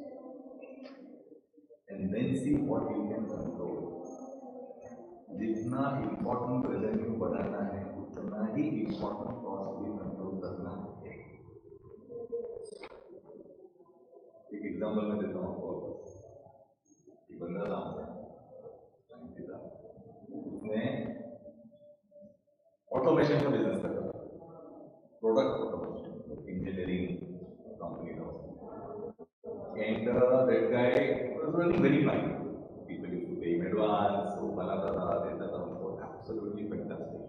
and then see what you can control. जितना इम्पोर्टेंट रेवेन्यू बढ़ाना है उतना ही इम्पोर्टेंट कॉस्ट भी कंट्रोल करना है. एक एग्जांपल मैं देता हूँ आपको. एक बंदा था उसने ऑटोमेशन का बिजनेस कर रहा था, प्रोडक्ट ऑटोमेशन, इंजीनियरिंग कंपनी था. And that guy was running very fine. People used to pay him advance, so बनाता था, देता था उनको, absolutely fantastic.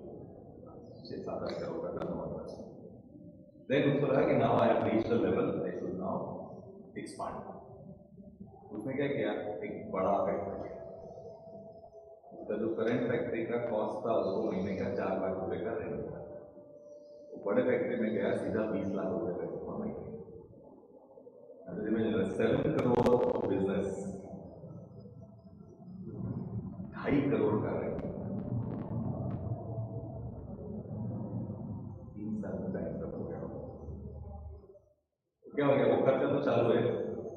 6-7 करोड़ का turnover. Then उसको लगा कि now I have reached a level, I should now expand. उसने क्या किया, एक बड़ा फैक्ट्री, उसका जो करंट फैक्ट्री का कॉस्ट था उसको महीने का 4 लाख रुपए का रेंट था. वो बड़े फैक्ट्री में गया, सीधा 20 लाख रुपए रेंट पर महीने. 7 करोड़ बिजनेस, 2.5 करोड़ का रेंट, 3 साल में बैंक तक हो गया. क्या हो गया, वो खर्चा तो चालू है,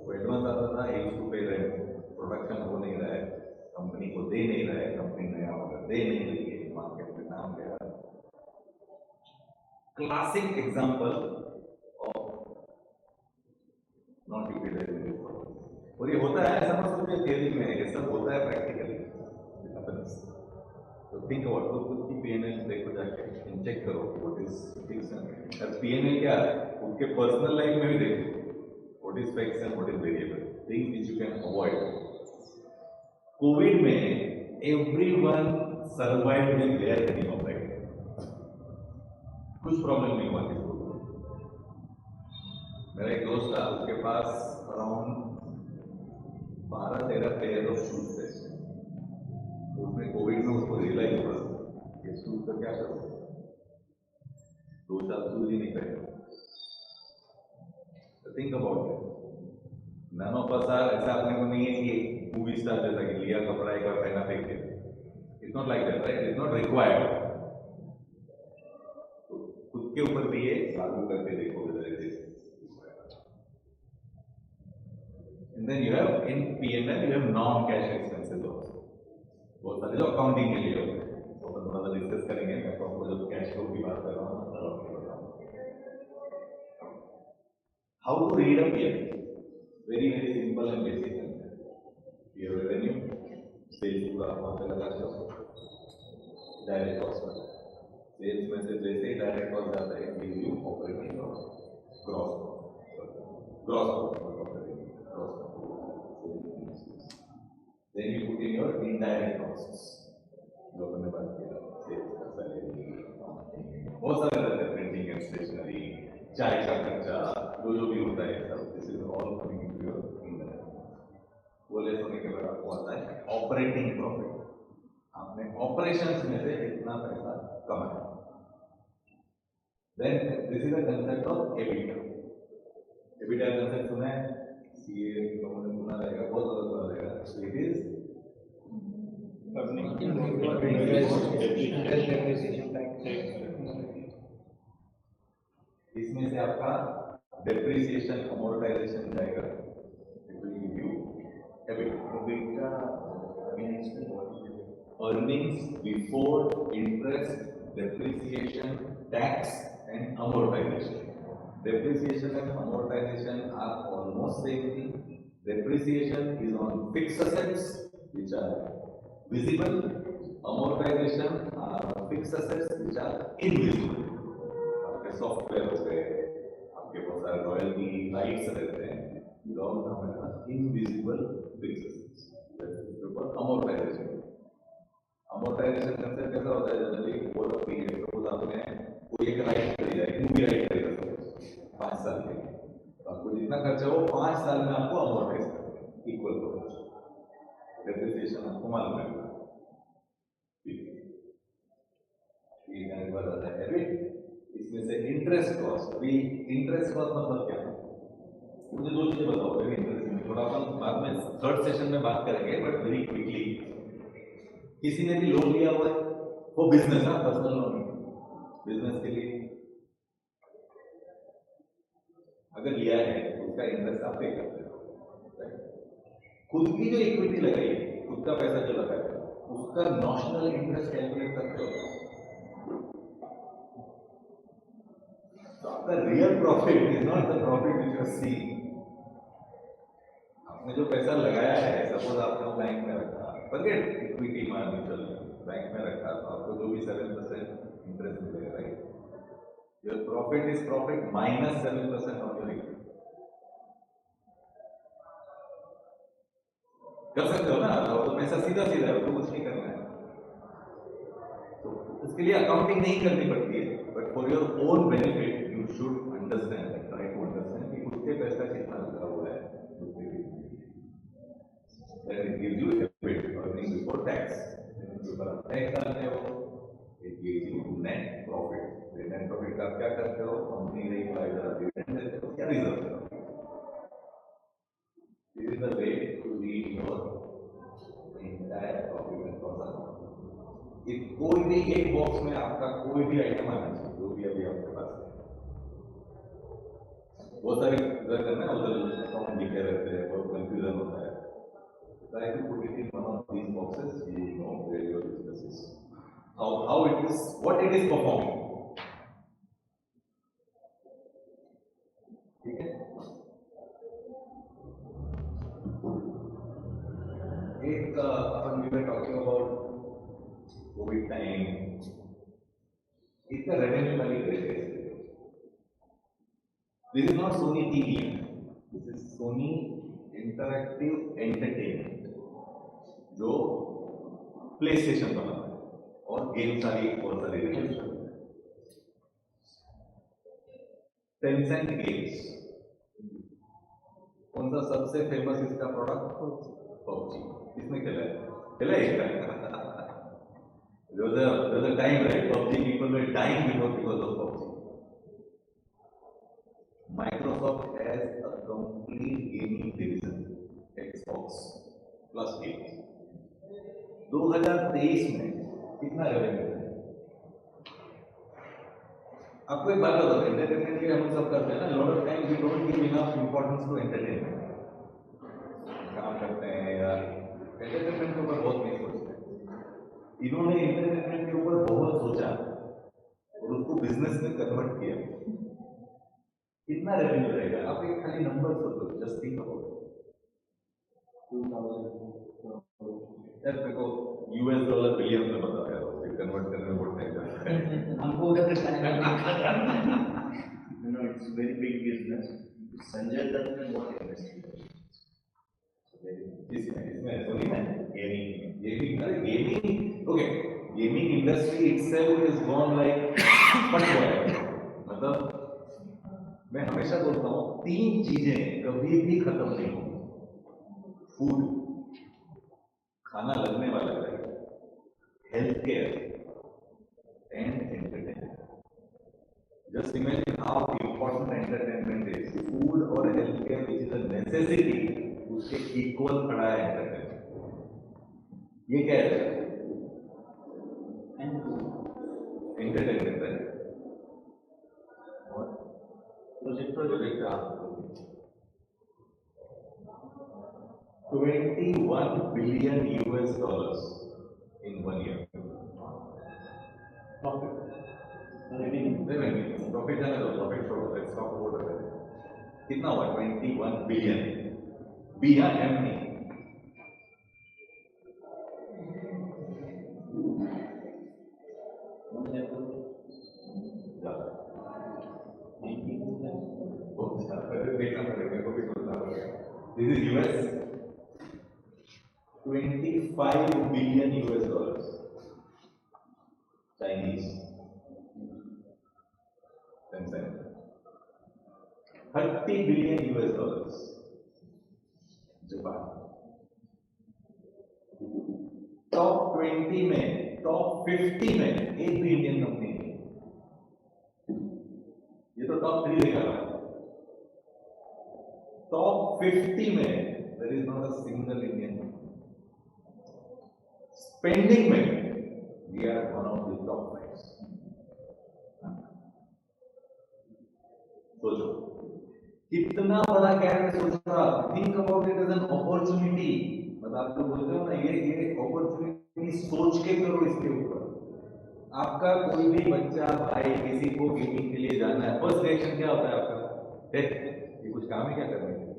वो एडवांस आता था, एक रुपए रेंट, प्रोडक्शन हो नहीं रहा है, कंपनी को दे नहीं रहा है, कंपनी नया ऑर्डर दे नहीं रही है, मार्केट में नाम गया. Classic example of not utilising this. और ये होता है, ऐसा मत सोचिए थियरी में, ये सब होता है प्रैक्टिकली. तो थिंक अबाउट, खुद की पीएनएल देखो जाके, चेक करो what is fixed and PNL क्या है, उनके पर्सनल लाइफ में भी देखो what is fixed and what is variable, things which you can avoid. Covid में everyone survived with their minimum right, कुछ प्रॉब्लम नहीं हुआ किसी को. मेरा एक दोस्त था, उसके पास अराउंड 12-13 पेयर ऑफ शूज थे. उसने कोविड में उसको रियलाइज हुआ कि शूज का क्या करो, 2 साल शूज ही नहीं पहने. Think about it. None of us are, ऐसा अपने को नहीं है कि मूवी स्टार जैसा कि लिया कपड़ा एक बार पहना फेंक दिया. It's not like that right, it's not required. खुद के ऊपर भी ये लागू करके देखो. And then you have in P&L you have non-cash expenses also. बहुत सारे जो अकाउंटिंग के लिए होते हैं, तो अपन थोड़ा सा डिस्कस करेंगे. मैं तो आपको जब कैश फ्लो की बात कर रहा हूँ तब आपको बताऊँ. How to read a P&L? Very very simple and basic. You have revenue, sales पूरा वहाँ पे लगा दो, डायरेक्ट कॉस्ट में सेल्स में से जैसे ही डायरेक्ट कॉस्ट जाता है gives you operating loss, gross profit. Then you put in your indirect costs. जो हमने बात किया, सेल्स का सैलरी, बहुत सारे रहते हैं, प्रिंटिंग एंड स्टेशनरी, चाय का खर्चा, जो भी होता है सब, this is all coming into your indirect. वो लेस होने के बाद आपको आता है ऑपरेटिंग प्रॉफिट. आपने ऑपरेशंस में से इतना पैसा कमाया. Then this is the concept of EBITDA. EBITDA concept सुना है, ये लोगों ने सुना रहेगा, बहुत ज्यादा सुना रहेगा. इट इज इसमें से आपका डेप्रिसिएशन अमोर्टाइजेशन जाएगा. It will give you EBITDA, earnings before interest, depreciation, tax and amortisation. Depreciation and amortization are almost same thing. Depreciation is on fixed assets which are visible. Amortization are on fixed assets which are invisible. आपके software हो गए, आपके बहुत सारे royalty rights रहते हैं, ये all हमारे invisible fixed assets. Amortization. Amortization concept कैसा होता है generally, over a period. Suppose आपने कोई एक राइट खरीदा, एक मूवी राइट खरीदा 5 साल के लिए, तो आपको जितना खर्चा हो 5 साल में आपको अमोर्टाइज करना है, इक्वल हो. डेप्रिसिएशन आपको मालूम है. ये जाने के बाद आता है एबिट. इसमें से इंटरेस्ट कॉस्ट. भी इंटरेस्ट कॉस्ट मतलब क्या है, मुझे 2 चीजें बताओ. वेरी इंटरेस्टिंग, थोड़ा अपन बाद में थर्ड सेशन में बात करेंगे, बट वेरी क्विकली. किसी ने भी लोन लिया हुआ है, वो बिजनेस है, पर्सनल लोन बिजनेस के लिए, अगर लिया है तो उसका इंटरेस्ट आप पे करते हो, right? खुद की जो इक्विटी लगाई है, खुद का पैसा जो लगाया है, उसका नॉशनल इंटरेस्ट कैलकुलेट करते हो। तो आपका real profit is not the profit which you are seeing. आपने जो पैसा लगाया है, सपोज आपने बैंक में रखा, फॉरगेट इक्विटी म्यूचुअल, बैंक में रखा तो आपको जो भी 7% इंटरेस्ट मिलेगा, right? Your profit is profit minus 7% on your equity. कर सकते हो ना, और तो पैसा सीधा सीधा है, तो कुछ नहीं करना है, तो उसके लिए अकाउंटिंग नहीं करनी पड़ती है, but for your own benefit you should understand, try to understand कि खुद के पैसा कितना लगा हुआ है, that it gives you EBIT, earning before tax. Tax डालते हो, it gives you net profit. Net profit का क्या करते हो? कंपनी ने इधर डिविडेंड देते हो, क्या रिजर्व करो? This is the way to read your entire profit and loss account. if कोई भी एक बॉक्स में आपका कोई भी आइटम आना चाहिए, जो भी अभी आपके पास है, बहुत सारे इधर करना है, उधर अकाउंट लिखे रहते हैं, बहुत कंफ्यूजन होता है। Try to put it in one of these boxes, you will know where your business is, how it is, what it is performing. ठीक है? एक अपन we were talking about COVID time, इसका revenue वाली rate. This is not Sony TV, this is Sony Interactive Entertainment, जो play station बनाता है और game सारी बहुत सारी गेम्स करता है। टेंसेंट गेम्स, कौन सा सबसे फेमस इसका प्रोडक्ट? पबजी। किसने खेला है? खेला है? There's a time, right? PUBG people were dying because of PUBG. Microsoft has a complete gaming division, Xbox plus games. 2023 में कितना रेवेन्यू है? आपको एक बात बताओ, एंटरटेनमेंट के हम सब करते हैं ना, lot of time we don't give enough importance to entertainment. काम करते हैं यार, एंटरटेनमेंट के ऊपर बहुत नहीं सोचते। इन्होंने एंटरटेनमेंट के ऊपर बहुत सोचा और उसको बिजनेस में कन्वर्ट किया। कितना रेवेन्यू रहेगा? आप एक खाली नंबर सोचो, जस्ट थिंक अबाउट 2000। यार देखो, यूएस डॉलर बिलियन में बता रहा हूँ, फिर कन्वर्ट करने में बहुत टाइम लगता है। हमको उधर तक आने No, it's very big business. Sanjay Dutt ने बहुत इन्वेस्ट किया। इसमें सोनी में gaming, okay, gaming industry itself is gone like मतलब मैं हमेशा बोलता हूँ, 3 चीजें कभी भी खत्म नहीं होंगी: फूड, खाना लगने वाला है, health care and entertainment. Just imagine how important entertainment is. Food और health care which is a necessity, उसके इक्वल खड़ा है एंटरटेनमेंट। ये क्या है? एंटरटेनमेंट है। Project 21 billion US dollars in 1 year. Revenue. Profit जाने दो, profit छोड़ो, let's talk about revenue. कितना हुआ? 21 billion. B या M नहीं? ज़्यादा। बहुत ज़्यादा। देखना पड़ेगा, मेरे को भी सोचना पड़ेगा। This is US. 25 billion US dollars. Chinese. 30 billion US dollars. Japan. Top 20 में, टॉप 50 में एक भी इंडियन कंपनी नहीं। ये तो टॉप 3 दिखा रहा है। टॉप 50 में there is not a single Indian company. Spending में we are one of the top 5. सोचो इतना बड़ा गैप सोच रहा, think about it as an opportunity. मतलब आप लोग बोलते हो ना, ये अपॉर्चुनिटी सोच के करो इसके ऊपर। आपका कोई भी बच्चा भाई किसी को गेमिंग के लिए जाना है, फर्स्ट रिएक्शन क्या होता है आपका? ये कुछ काम है क्या करने के लिए?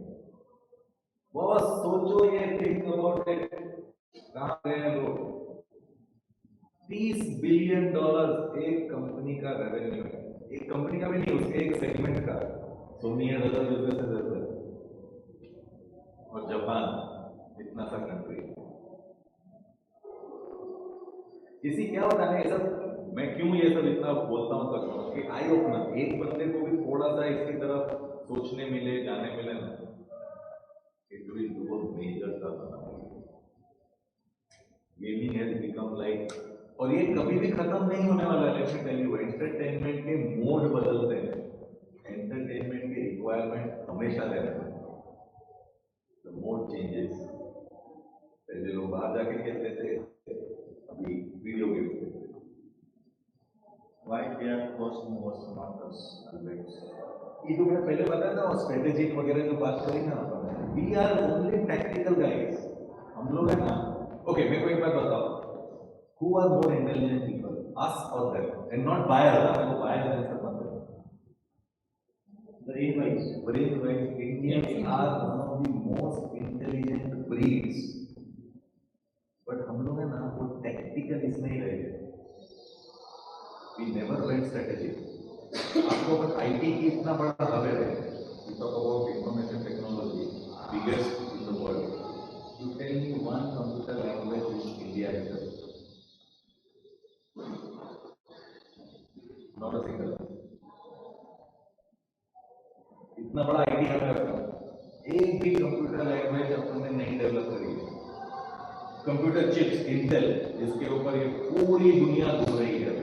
बॉस सोचो, ये थिंक अबाउट इट। कहाँ गए हैं लोग? $30 बिलियन एक कंपनी का रेवेन्यू है, एक कंपनी का भी नहीं, उसके एक सेगमेंट का। सोनी है, अदर बिजनेसेस, और जापान इतना सा कंट्री। किसी क्या होता है ये सब, मैं क्यों ये सब इतना बोलता हूँ करता हूँ कि आई ओपनर, एक बंदे को भी थोड़ा सा इसकी तरफ सोचने मिले, जाने मिले ना, it will do a major turn. Gaming has become like, और ये कभी भी खत्म नहीं होने वाला है। Let me tell you, entertainment के मोड बदलते हैं, एंटरटेनमेंट की रिक्वायरमेंट हमेशा रहती है, द मोड चेंजेस। पहले लोग बाहर जाके खेलते थे, अभी वीडियो गेम खेलते हैं। Why they are first movers, not us always? ये जो मैं पहले बताया ना, स्ट्रेटेजिक वगैरह जो बात करी ना, we are only tactical guys. हम लोग है ना, ओके मेरे को एक बात बताओ, who are more intelligent people, us or them? And not buyers, वो buyers हैं सब मतलब। Brain-wise, Indians are one of the most intelligent breeds, but हम लोग है ना वो tactical इसमें ही रह गए। We never went strategic। आपको अगर IT की इतना बड़ा हब है, we talk about information technology, biggest in the world, you tell me one computer language which India has, not a single। इतना बड़ा आईटी हब है अपना, एक भी कंप्यूटर लैंग्वेज अपने नहीं डेवलप करी है। कंप्यूटर चिप्स इंटेल, इसके ऊपर ये पूरी दुनिया घूम रही है।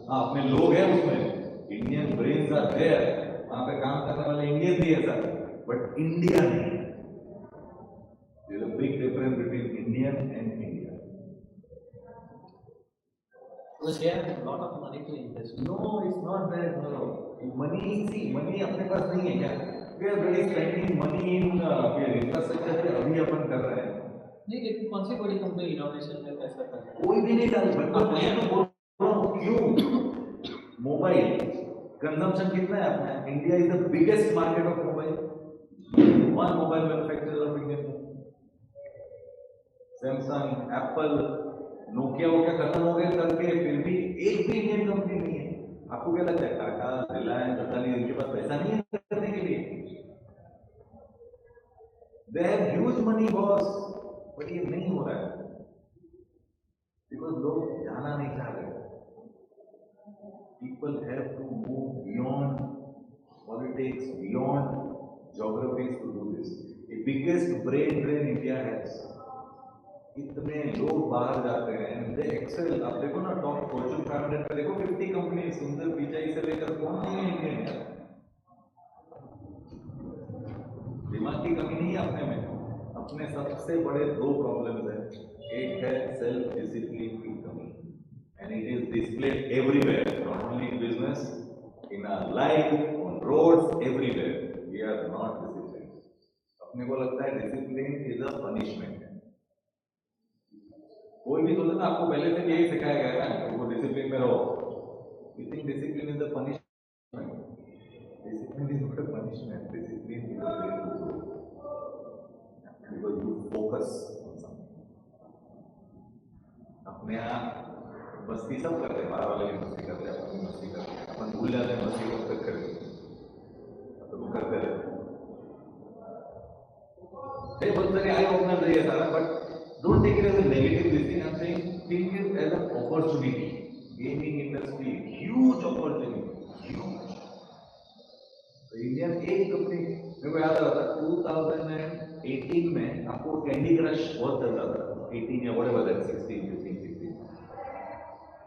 हाँ, अपने लोग हैं उसमें, इंडियन ब्रेन्स आर देयर, वहां पे काम करने वाले इंडियन भी है सर, बट इंडिया नहीं। There is a big difference between Indian and India. Because they have a lot of money to invest. No, it's not that. No, money, see, money अपने पास नहीं है क्या? We are very spending money in infrastructure पे अभी अपन कर रहे हैं। नहीं, लेकिन कौन सी बड़ी कंपनी इनोवेशन में पैसा कर रही है? कोई भी नहीं डाल, मतलब मैं तो बोल रहा हूँ क्यों? मोबाइल कंजम्पशन कितना है अपना? India is the biggest market of mobile, one mobile manufacturer of India. Samsung, Apple, Nokia वो क्या खत्म हो गए करके, फिर भी एक भी इंडियन कंपनी नहीं है। आपको क्या लगता है टाटा, रिलायंस, अदानी, इनके पास पैसा नहीं है करने के लिए? They have huge money boss, but ये नहीं हो रहा है बिकॉज लोग जाना नहीं चाह रहे। People have to move beyond politics, beyond geographies to do this. The biggest brain drain India has. इतने लोग बाहर जाते हैं, they excel। आप देखो ना टॉप फॉर्च्यून 500 पे देखो 50 कंपनी, सुंदर पिचाई से लेकर कौन नहीं है इंडियन का? दिमाग की कमी नहीं है अपने में। अपने सबसे बड़े दो प्रॉब्लम्स हैं, एक है सेल्फ डिसिप्लिन की कमी, and it is displayed everywhere, not only in business, in our life, on roads, everywhere. We are not disciplined. अपने को लगता है discipline is a punishment। कोई भी सोचे ना, आपको पहले से यही सिखाया गया है ना, वो डिसिप्लिन में रहो। You think discipline is a punishment? Discipline is not a punishment. Discipline is a way to grow because you focus on something। अपने यहाँ मस्ती सब करते हैं, बाहर वाले भी मस्ती करते हैं, अपन भी मस्ती करते हैं, अपन भूल जाते हैं मस्ती कब तक करें, तो वो करते रहते हैं। बहुत सारे आई ओपनर है सारा, but don't take it as a negative thing. I am saying think it as an opportunity. Gaming industry huge opportunity, huge. तो इंडियन एक कंपनी, मेरे को याद आ रहा था 2018 में आपको कैंडी क्रश बहुत चल रहा था, 18 या व्हाटएवर दैट, 16, 15, 16।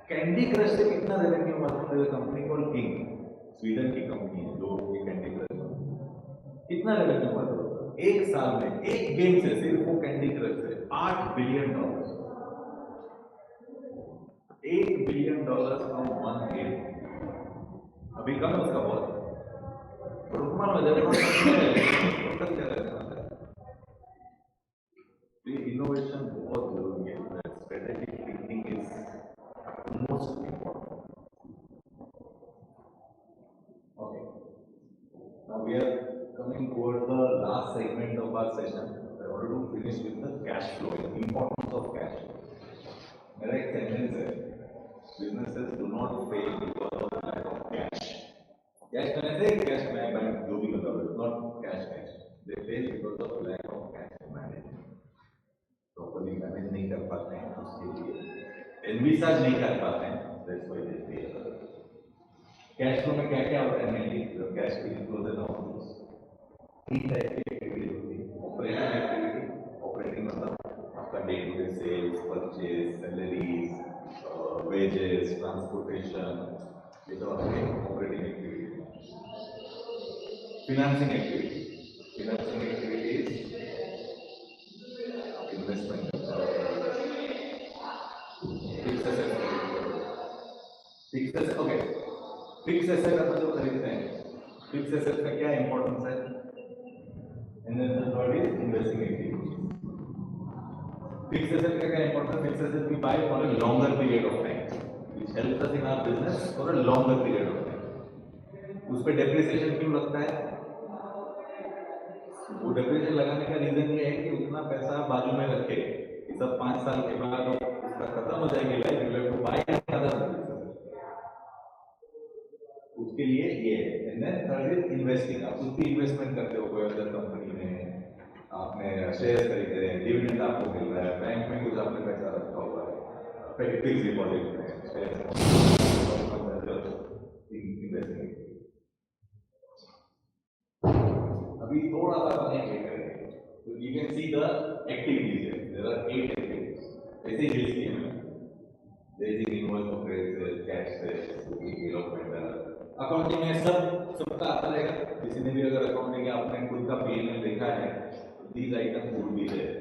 कैंडी क्रश से कितना रेवेन्यू हुआ था? कंपनी कॉल किंग, स्वीडन की कंपनी है जो ये कैंडी क्रश, कितना रेवेन्यू हुआ था एक साल में, एक गेम से, सिर्फ वो कैंडी क्रश से $8 billion. $8 billion from one game. अभी कम है उसका बहुत, रुकमान वजह प्रोडक्ट क्या रहता है, ये इनोवेशन बहुत जरूरी है, strategic thinking is most important. Okay. Now we are coming towards the last segment of our session. I wanted to finish with the cash flow, the importance of cash. मेरा एक sentence है, businesses do not fail because of lack of cash. Cash करने से cash में bank जो भी मतलब it's not cash. They fail because of lack of cash management. Properly manage नहीं कर पाते हैं उसके लिए, envisage नहीं कर पाते हैं. That's why they fail. Cash flow में क्या क्या होता है मेनली, कैश फ्लो देना होता है, तीन टाइप की एक्टिविटी होती है. ऑपरेटिंग एक्टिविटी, ऑपरेटिंग मतलब आपका day to day sales, purchase, salaries, wages, transportation, ये सब आपके operating activity. Financing activity, financing activities investment, fix asset, okay. Fix asset आप जो खरीदते हैं, फिक्स एसेट का क्या इंपॉर्टेंस है, and then the third is investing activities. Fix asset का क्या importance, fix asset we buy for a longer period of time which helps us in our business for a longer period of time. उस पे depreciation क्यों लगता है, वो depreciation लगाने का रीजन ये है कि उतना पैसा बाजू में रखे कि सब 5 साल के बाद उसका खत्म हो जाएगी life, you have to buy another. उसके लिए ये है. And then third is investing, आप कुछ भी इन्वेस्टमेंट करते हो कोई अदर कंपनी में, आपने शेयर खरीदे हैं, डिविडेंड आपको मिल रहा है, बैंक में कुछ आपने पैसा रखा हुआ है, फिक्स डिपॉजिट में इन्वेस्टिंग. अभी थोड़ा सा अपने ये करेंगे तो you can see the activities, there are 8 activities. ऐसे ही लिस्ट किए हैं, raising invoice of sales, cash sales, bill of vendor. Accounting में सबका आता रहेगा. किसी ने भी अगर अकाउंटिंग या आपने खुद का P&L देखा है, these items would be there.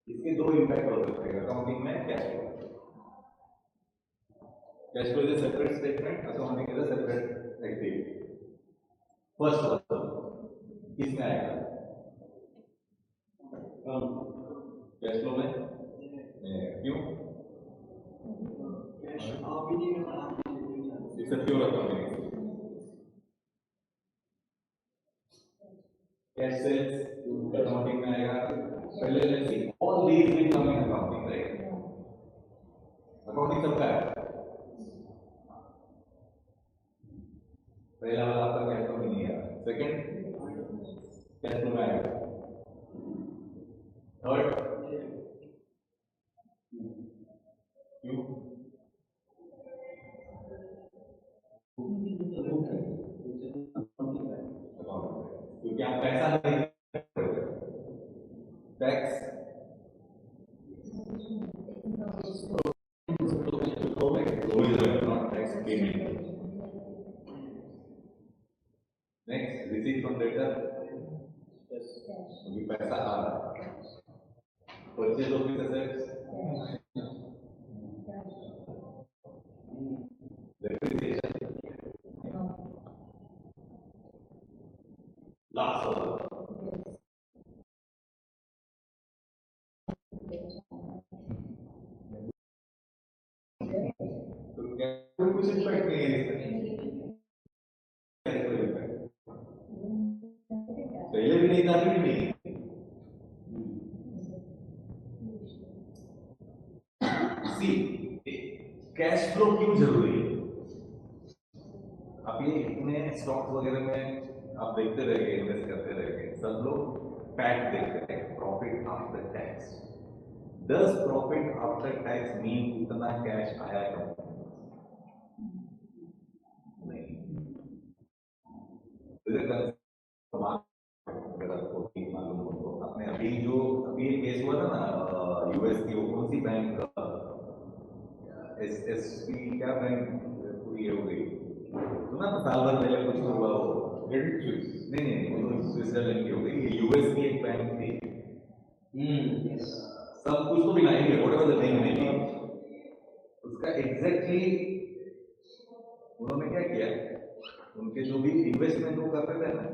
इसके दो इंपैक्ट हो सकते हैं अकाउंटिंग में. Cash flow is a separate statement, accounting is a separate activity. First one किसमें आएगा, कैश फ्लो में. क्यों, it's a pure accounting. Cash sales accounting में आएगा. पहले let's see, all these will come in accounting, right? Accounting सबका है. पहला वाला आपका कैश फ्लो में नहीं आएगा. सेकंड कैश फ्लो में आएगा. थर्ड क्यों, क्योंकि आप पैसा नहीं, tax not tax payment. Next receipt from debtor, क्योंकि पैसा आ रहा है. Purchase of assets, depreciation, last order. तो क्या कुछ इम्पैक्ट नहीं है पहले भी नहीं था, अभी भी नहीं. सी कैश फ्लो क्यों जरूरी है. आप ये इतने स्टॉक्स वगैरह में आप देखते रहेंगे, इन्वेस्ट करते रहेंगे, सब लोग पैट देखते हैं, profit after tax. Does profit after tax mean उतना कैश आया कंपनी नहीं. अगर आपको ठीक मालूम हो तो आपने अभी एक केस हुआ था ना यूएस की, वो कौन सी बैंक, एसपी क्या बैंक पूरी हो गई सुना तो साल भर पहले कुछ हुआ, वो क्रेडिट स्विस, नहीं वो तो स्विट्जरलैंड की हो गई. यूएस की एक बैंक थी. सब कुछ तो भी लाएंगे, whatever the thing may be, उसका एग्जैक्टली उन्होंने क्या किया, उनके जो भी इन्वेस्टमेंट वो कर रहे थे ना,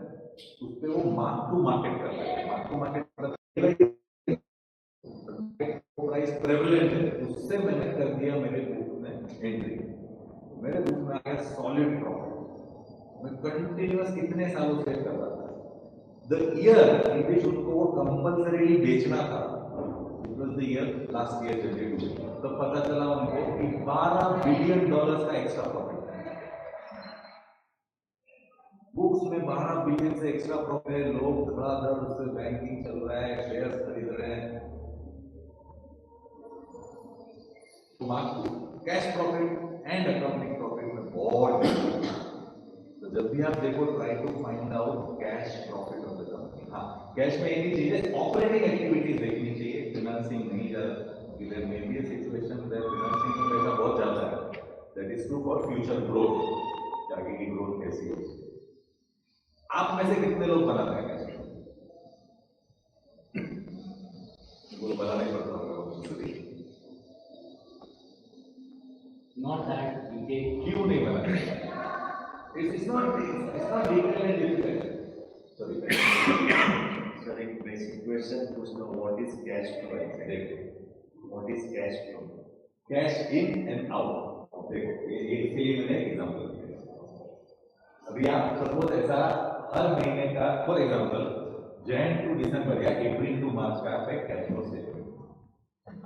उस पर वो मार्क टू मार्केट कर रहे थे। Mark to market price prevalent है, उससे मैंने कर दिया मेरे बुक में एंट्री। मेरे बुक में आ गया सॉलिड प्रॉफिट। मैं कंटिन्यूअस कितने सालों से कर रहा था। द ईयर इन विच उनको वो कंपल्सरीली बेचना था, it was the year last year January, तब पता चला उनको कि $12 बिलियन का एक्स्ट्रा प्रॉफिट है। बुक्स में 12 बिलियन से एक्स्ट्रा प्रॉफिट है। लोग धड़ाधड़ उससे बैंकिंग चल रहा है, शेयर्स खरीद रहे हैं। Cash profit and accounting profit में बहुत difference है। तो जब भी आप देखो, try to find out cash profit of the company. हाँ, कैश में एक ही चीज है, ऑपरेटिंग एक्टिविटीज देखनी चाहिए, फाइनेंसिंग नहीं ज्यादा। There may be a situation where financing में पैसा बहुत ज्यादा है, that is true for future growth. आगे की ग्रोथ कैसी है, आप में से कितने लोग बनाते हैं कैश? वो बनाना ही पड़ता होगा। Not that detailed. क्यों नहीं बनाते? It's not detailed and difficult. Sorry. Sir, एक basic question पूछना, what is cash flow? देखो, What is cash flow? Cash in and out. देखो, ये इसके लिए मैंने एग्जांपल दिया। अभी आप सपोज ऐसा हर महीने का, फॉर एग्जांपल जैन टू दिसंबर या अप्रैल टू मार्च का आपका कैश फ्लो स्टेटमेंट,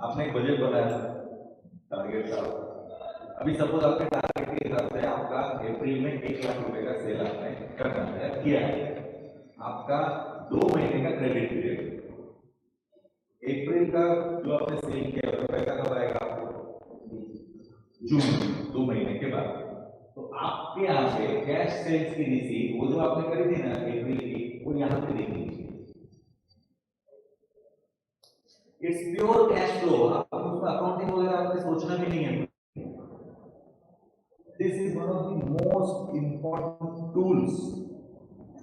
आपने एक बजट बनाया, टारगेट का। अभी सपोज आपके टारगेट के हिसाब से आपका अप्रैल में 1 लाख रुपए का सेल आपने करना है, किया है। आपका 2 महीने का क्रेडिट पीरियड, अप्रैल का जो आपने सेल किया उसका पैसा कब आएगा आपको? जून, 2 महीने के बाद। तो आपके यहाँ पे कैश सेल्स की रिसीव, वो जो आपने करी थी ना अप्रैल की, वो यहाँ पे देखनी चाहिए। It's pure cash flow. आपको उसका अकाउंटिंग वगैरह आपने सोचना भी नहीं है। This is one of the most important tools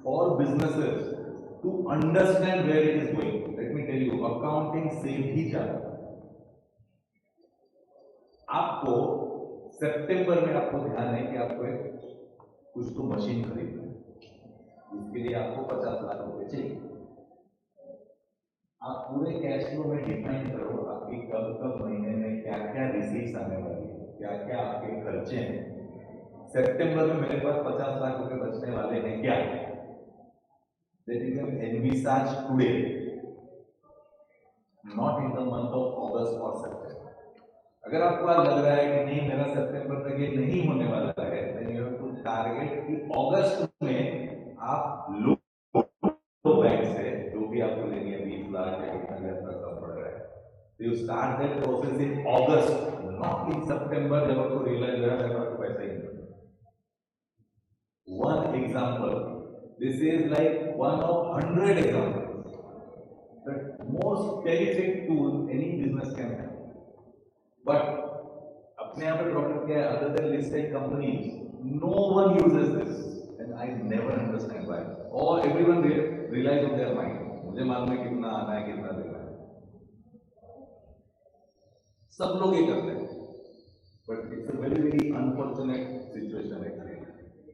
for businesses to understand where it is going. Let me tell you, accounting से ही जाता है। आपको सितंबर में आपको ध्यान है कि आपको एक कुछ तो मशीन खरीदना है, इसके लिए आपको 50 लाख रुपए चाहिए। आप पूरे कैश फ्लो में डिफाइन करो आपकी कब कब महीने में क्या क्या रिसीव्स आने वाली है, क्या क्या आपके खर्चे हैं। सितंबर में मेरे पास 50 लाख रुपए बचने वाले हैं क्या? That you can envisage today, not in the month of August or September. अगर आपको आज लग रहा है कि नहीं मेरा सितंबर तक ये नहीं होने वाला है, then you have to target कि अगस्त में आप लो बैंक से जो भी आपको लेनी है 20 लाख या कितना भी आपका कम पड़ रहा है, तो you start that process in August, not in September जब आपको रियलाइज हो रहा है मेरे पास पैसा ही नहीं। One example. This is like one of 100 examples. The most terrific tool any business can have. But अपने यहाँ पे प्रॉब्लम क्या है? Other than listed companies, no one uses this, and I never understand why. Or everyone relies on their mind. मुझे मालूम है कितना आना है, कितना देना है। सब लोग ये करते हैं, but it's a very very unfortunate situation actually.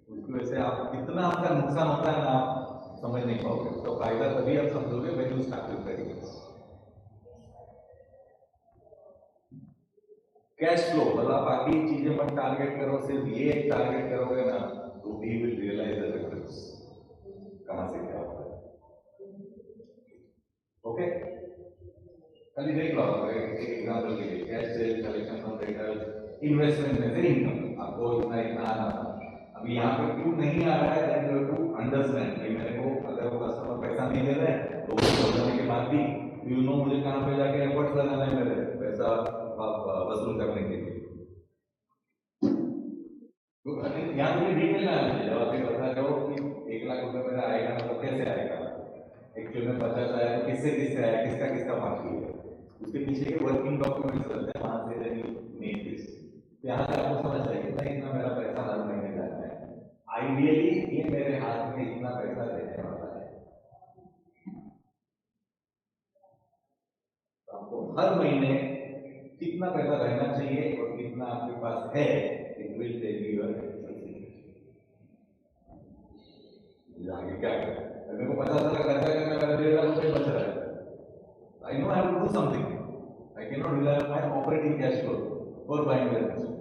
उसकी वजह से आप कितना आपका नुकसान होता है ना, आप समझ नहीं पाओगे। उसका फायदा तभी आप समझोगे when you start preparing this. Cash flow मतलब आप बाकी चीजें मत टारगेट करो, सिर्फ ये एक टारगेट करोगे ना, तो he will realize the difference कहां से क्या होता है। ओके, खाली देख लो एक एग्जांपल के लिए, cash cell, collection from debtors, investment में से इनकम आपको इतना इतना आना था। अभी यहाँ पे क्यों नहीं आ रहा है, then you have to understand कि मेरे को अगर वो कस्टमर पैसा नहीं दे रहे हैं तो वो जाने के बाद भी you know मुझे कहाँ पे जाके एफर्ट्स लगाना है मेरे पैसा वसूल करने के लिए। तो यहाँ पे डिटेल में आना चाहिए। आप ये बता रहे हो कि 1 लाख रुपए मेरा आएगा, मतलब कैसे आएगा, एक्चुअली में 50 आया तो किससे किससे आया, किसका किसका बाकी है, उसके पीछे के वर्किंग डॉक्यूमेंट्स रहते हैं, वहां से मेन दिस। यहाँ से आपको समझ आएगी ना इतना मेरा पैसा हर महीने जाता है, आइडियली ये मेरे हाथ में इतना पैसा देने वाला है। तो आपको हर महीने कितना पैसा रहना चाहिए और कितना आपके पास है, it will tell you your actual situation. मुझे आगे क्या करना है? अगर मेरे को 50,000 का खर्चा करना है, मेरा 1,500,000 रुपये बच रहा है, I know I have to do something. I cannot rely on my operating cash flow for buying that machine.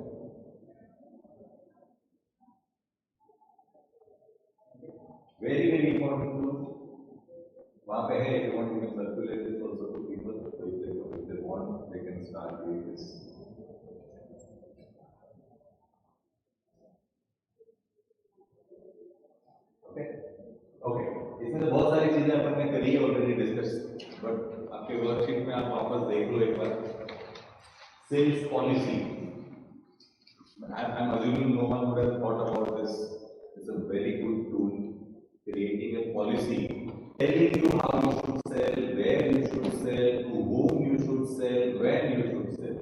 Very, very important tool. वहाँ पे है, if you want, you can circulate this also to people. So if they want, they can start doing this. Okay. Okay. इसमें तो बहुत सारी चीजें अपन ने करी है ऑलरेडी डिस्कस, बट आपके वर्कशीट में आप वापस देख लो एक बार. Sales policy. I'm assuming no one would have thought about this. It's a very good tool. Creating a policy, telling you how you should sell, where you should sell, to whom you should sell, when you should sell.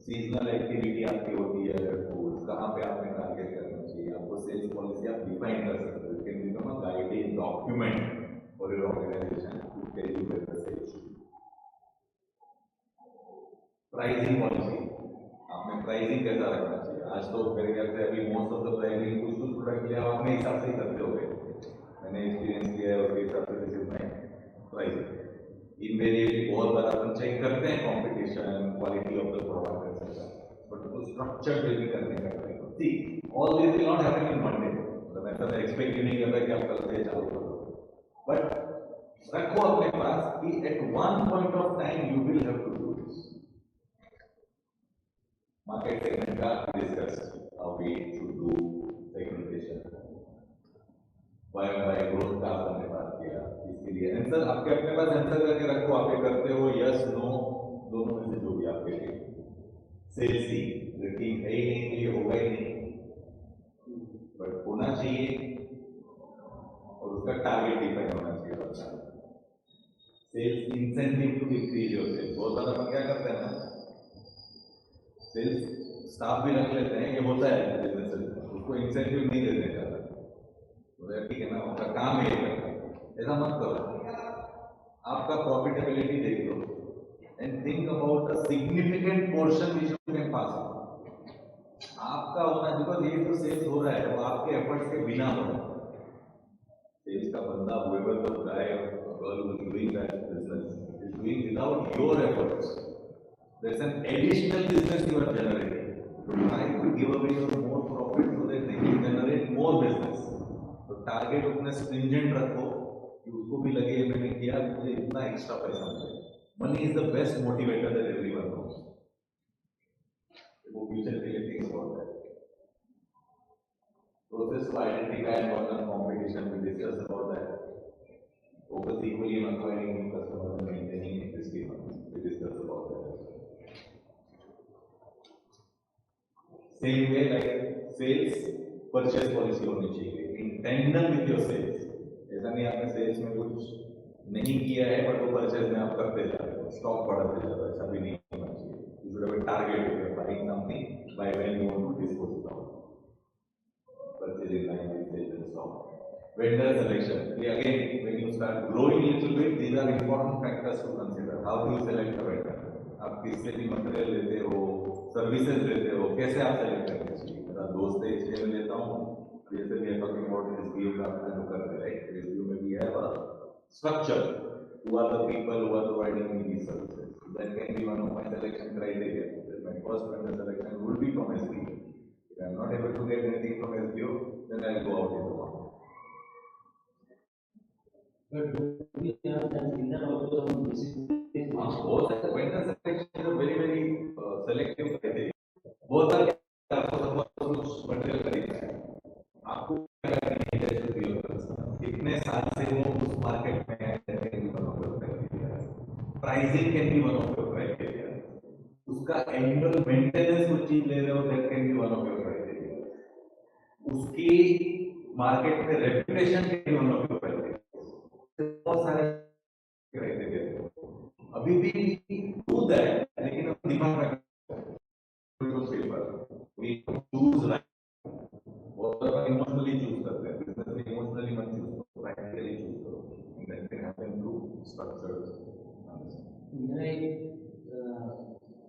Seasonal activity आपकी होती है, तो कहाँ पे आपने target करना चाहिए, आपको सेल्स पॉलिसी आप डिफाइन कर सकते हो. It can become a guiding document for your organization to tell you where the sales should be. Pricing policy, आपने प्राइसिंग कैसा रखना चाहिए. आज तो मेरे ख्याल से अभी मोस्ट ऑफ द प्राइसिंग कुछ कुछ प्रोडक्ट के लिए आप अपने हिसाब से ही करते हो. मैंने एक्सपीरियंस किया है उसके हिसाब से this is my pricing. Invariably बहुत बार अपन चेक करते हैं competition, quality of the product etcetera, but उसको स्ट्रक्चर भी करने का ट्राई करो. See all this will not happen in one day. मतलब ऐसा मैं एक्सपेक्ट ही नहीं करता कि आप कल से चालू करो, बट रखो अपने पास कि at one point of time you will have to do this. Market segment का discuss, how we should do segmentation. By growth का आपने बात किया. इसके लिए आंसर आपके अपने पास आंसर करके रखो. आप ये करते हो यस नो दोनों में से जो भी आपके लिए. सेल्स ही लेकिन है ही नहीं, ये होगा ही नहीं, बट होना चाहिए और उसका टारगेट डिफाइन होना चाहिए. Sales incentive to increase your sales. बहुत ज्यादा अपन क्या करते हैं ना, सेल्स स्टाफ भी रख लेते हैं, ये होता है बिजनेस, उसको इंसेंटिव नहीं देते ज्यादा. ठीक है ना, उनका काम है. ऐसा मत करो. आपका प्रॉफिटेबिलिटी देख लो and think about a significant portion which you can pass on. आपका होना, बिकॉज ये जो सेल्स हो रहा है वो आपके एफर्ट्स के बिना हो रहा है. सेल्स का बंदा whoever the guy or girl who is doing that business is doing without your efforts. There's an additional business you are generating. Try to give away your more profit so that they can generate more business. तो target उतने stringent रखो कि उसको भी लगे मैंने किया, मुझे इतना एक्स्ट्रा पैसा मिले. Money is the best motivator that everyone knows. वो फ्यूचर के लिए think about that. Process to identify and work on competition, we discuss about that. Focus equally on acquiring new customers and maintaining existing ones, we discuss about that. Same way like sales purchase policy होनी चाहिए in tandem with your sales. ऐसा नहीं आपने sales में कुछ नहीं किया है बट वो परचेज में आप करते जा रहे हो, स्टॉक बढ़ाते जा रहे हो. ऐसा भी नहीं होना चाहिए. You should have a target. You are buying something buy when you want to dispose it off. Purchase in line with sales and stock. Vendor selection, again when you start growing little bit, these are important factors to consider. How do you select a vendor. आप किससे भी material लेते हो, services लेते हो, कैसे आप select करते हो. मेरा दोस्त है इसलिए मैं लेता हूँ. जैसे भी टॉकिंग अबाउट एसबीओ का आपने जो करते हैं, राइट, एसबीओ में भी है structure. Who are the people who are providing me these services. That can be one of my selection criteria. My first vendor selection would be from SBO. If I am not able to get anything from SBO, then I will go out in the market. But we have done in that also some basic बहुत है. Vendor selection is a very very selective criteria. बहुत सारे आपको कुछ material खरीदना है, आपको कितने साल से वो उस मार्केट में है, pricing can be one of your criteria. उसका एनुअल मेंटेनेंस कुछ चीज ले रहे हो, that can be one of your criteria. उसकी मार्केट में reputation can be one of your criteria. बहुत सारे क्राइटेरिया अभी भी डू दैट, लेकिन अब दिमाग में we choose right. बहुत इमोशनली चूज करते हैं. बिजनेस में इमोशनली मत चूज करो, प्रैक्टिकली चूज करो. And that can happen through structured.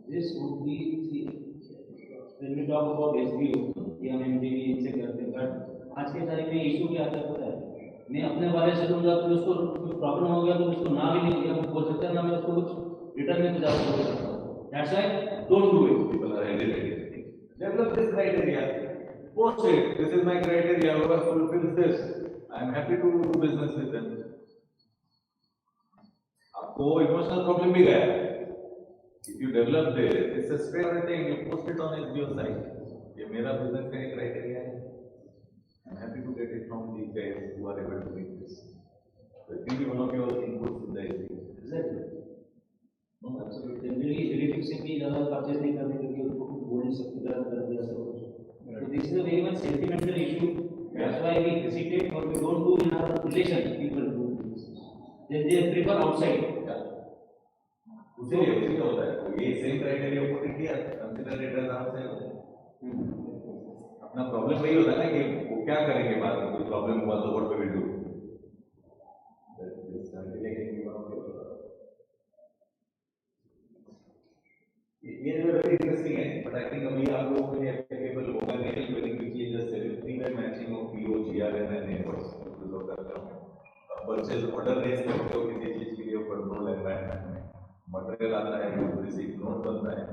This would be, see, when we talk about SBO, या MJV इनसे करते हैं, बट आज के टाइम में इशू क्या आता है पता है. मैं अपने वाले से लूंगा तो उसको कुछ प्रॉब्लम हो गया तो उसको ना भी नहीं दिया बोल सकते हैं ना मैं उसको कुछ रिटर्न में ज्यादा बोल सकता हूँ। That's why don't do it. People are hesitating. Develop this criteria. Post it. This is my criteria. Whoever fulfills this, I am happy to do business with them. आपको इमोशनल प्रॉब्लम भी गया. If you develop this, it's a straight thing. You post it on SBO site. ये मेरा business का एक criteria है. I'm happy to get it from the guys who are able to make this. So it will be one of your inputs in the SBO. Exactly. No, absolutely. Generally, relative से भी ज़्यादा purchase नहीं करने के लिए उसको कुछ बोल नहीं सकते ज़्यादा कर दिया सब कुछ. So this is a very much sentimental issue. That's why we hesitate or we don't do in our relation. People do this. They prefer outside. उसी होता है. तो ये same criteria put it here. Consider it as outside. अपना problem वही होता है ना कि वो क्या करेंगे बाद में कोई प्रॉब्लम हुआ तो व्हाट वी विल डू. ये जो वेरी इंटरेस्टिंग है बट आई थिंक अभी आप लोगों के लिए एप्लीकेबल होगा नहीं very quickly just everything matching of PO GRM and neighbours जो करता हूं परचेज ऑर्डर रेज करते हो किसी चीज के लिए कंट्रोल एनवायरनमेंट में मटेरियल आता है रिसीट नोट बनता है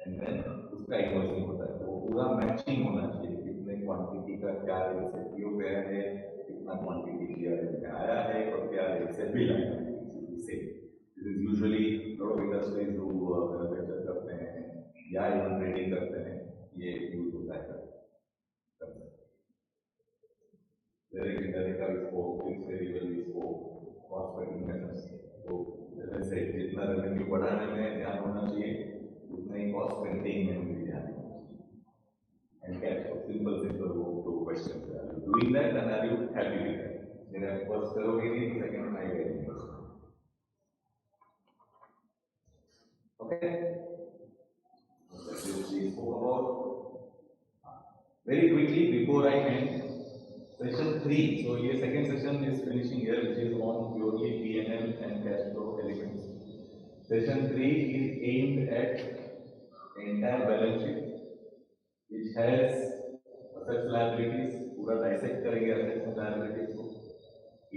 एंड देन उसका इन्वॉइसिंग होता है वो पूरा मैचिंग होना चाहिए कितने क्वांटिटी का क्या रेट से पीओ गया है कितना क्वांटिटी जीआरएम में आया है और क्या रेट से बिल आया है से This is usually lot of industries who manufacture करते हैं या even trading करते हैं ये यूज होता है डायरेक्ट इनडायरेक्ट का scope fix variable scope cost cutting methods तो जैसे जितना रेवेन्यू बढ़ाने में ध्यान होना चाहिए उतना ही कॉस्ट कंटेन में भी ध्यान होना चाहिए एंड कैच सिंपल वो दो question are you doing that and are you happy with that मेरा फर्स्ट करोगे नहीं सेकंड ट्राई करेंगे. Okay. We spoke about very quickly before I end session 3. So your second session is finishing here, which is on purely P&L and cash flow elements. Session 3 is aimed at entire balance sheet, which has assets liabilities. पूरा dissect करेंगे assets and liabilities को,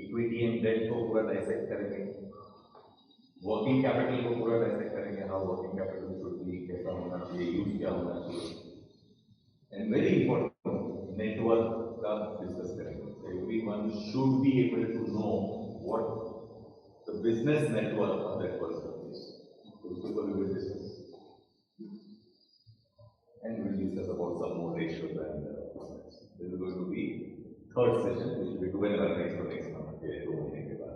equity and debt को पूरा dissect करेंगे. Working capital को पूरा dissect करेंगे how working capital should be कैसा होना चाहिए यूज क्या होना चाहिए एंड वेरी इंपॉर्टेंट नेटवर्क का डिस्कस करेंगे everyone should be able to know what the business network of that person is उसको भी will discuss and will discuss about some more ratios and this is going to be third session which will be together next month के 2 महीने के बाद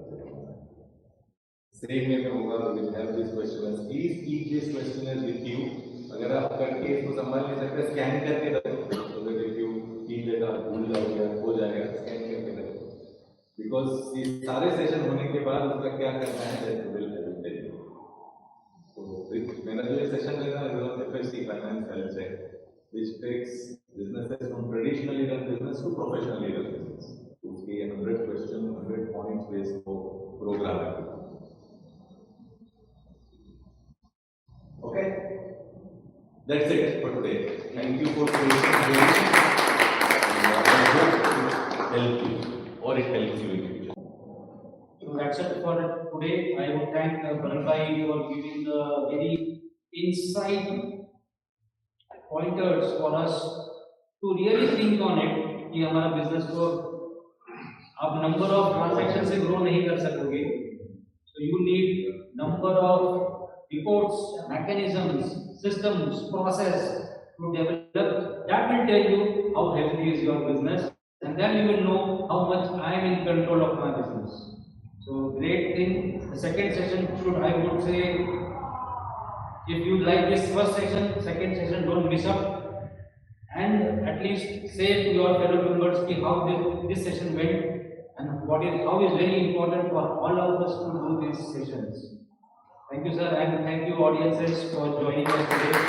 same way में होगा we will have this question please keep this question with you अगर आप करके इसको संभाल नहीं सकते स्कैन करके रखो तो that if you feel that आप भूल जाओगे हो जाएगा स्कैन करके रखो बिकॉज ये सारे सेशन होने के बाद उसका क्या करना है दैट विल टेल यू तो मेरा जो सेशन रहेगा is on FSC finance health check which takes businesses from traditionally run business to professionally run business उसके 100 क्वेश्चन 100 पॉइंट्स बेस्ड प्रोग्राम है. Okay, that's it for today. Thank you for listening. I hope it helped you or it helps you in future. So that's it for today. I would thank Bharat Bhai for giving the very insight pointers for us to really think on it. कि हमारा business को आप number of transactions से grow नहीं कर सकोगे. So you need number of reports, mechanisms, systems, process to develop. That will tell you how healthy is your business, and then you will know how much I am in control of my business. So great thing. The second session should, I would say, if you like this first session, second session don't miss up, and at least say to your fellow members ki how this session went and how is very important for all of us to do these sessions. Thank you, sir, and thank you, audiences, for joining us today.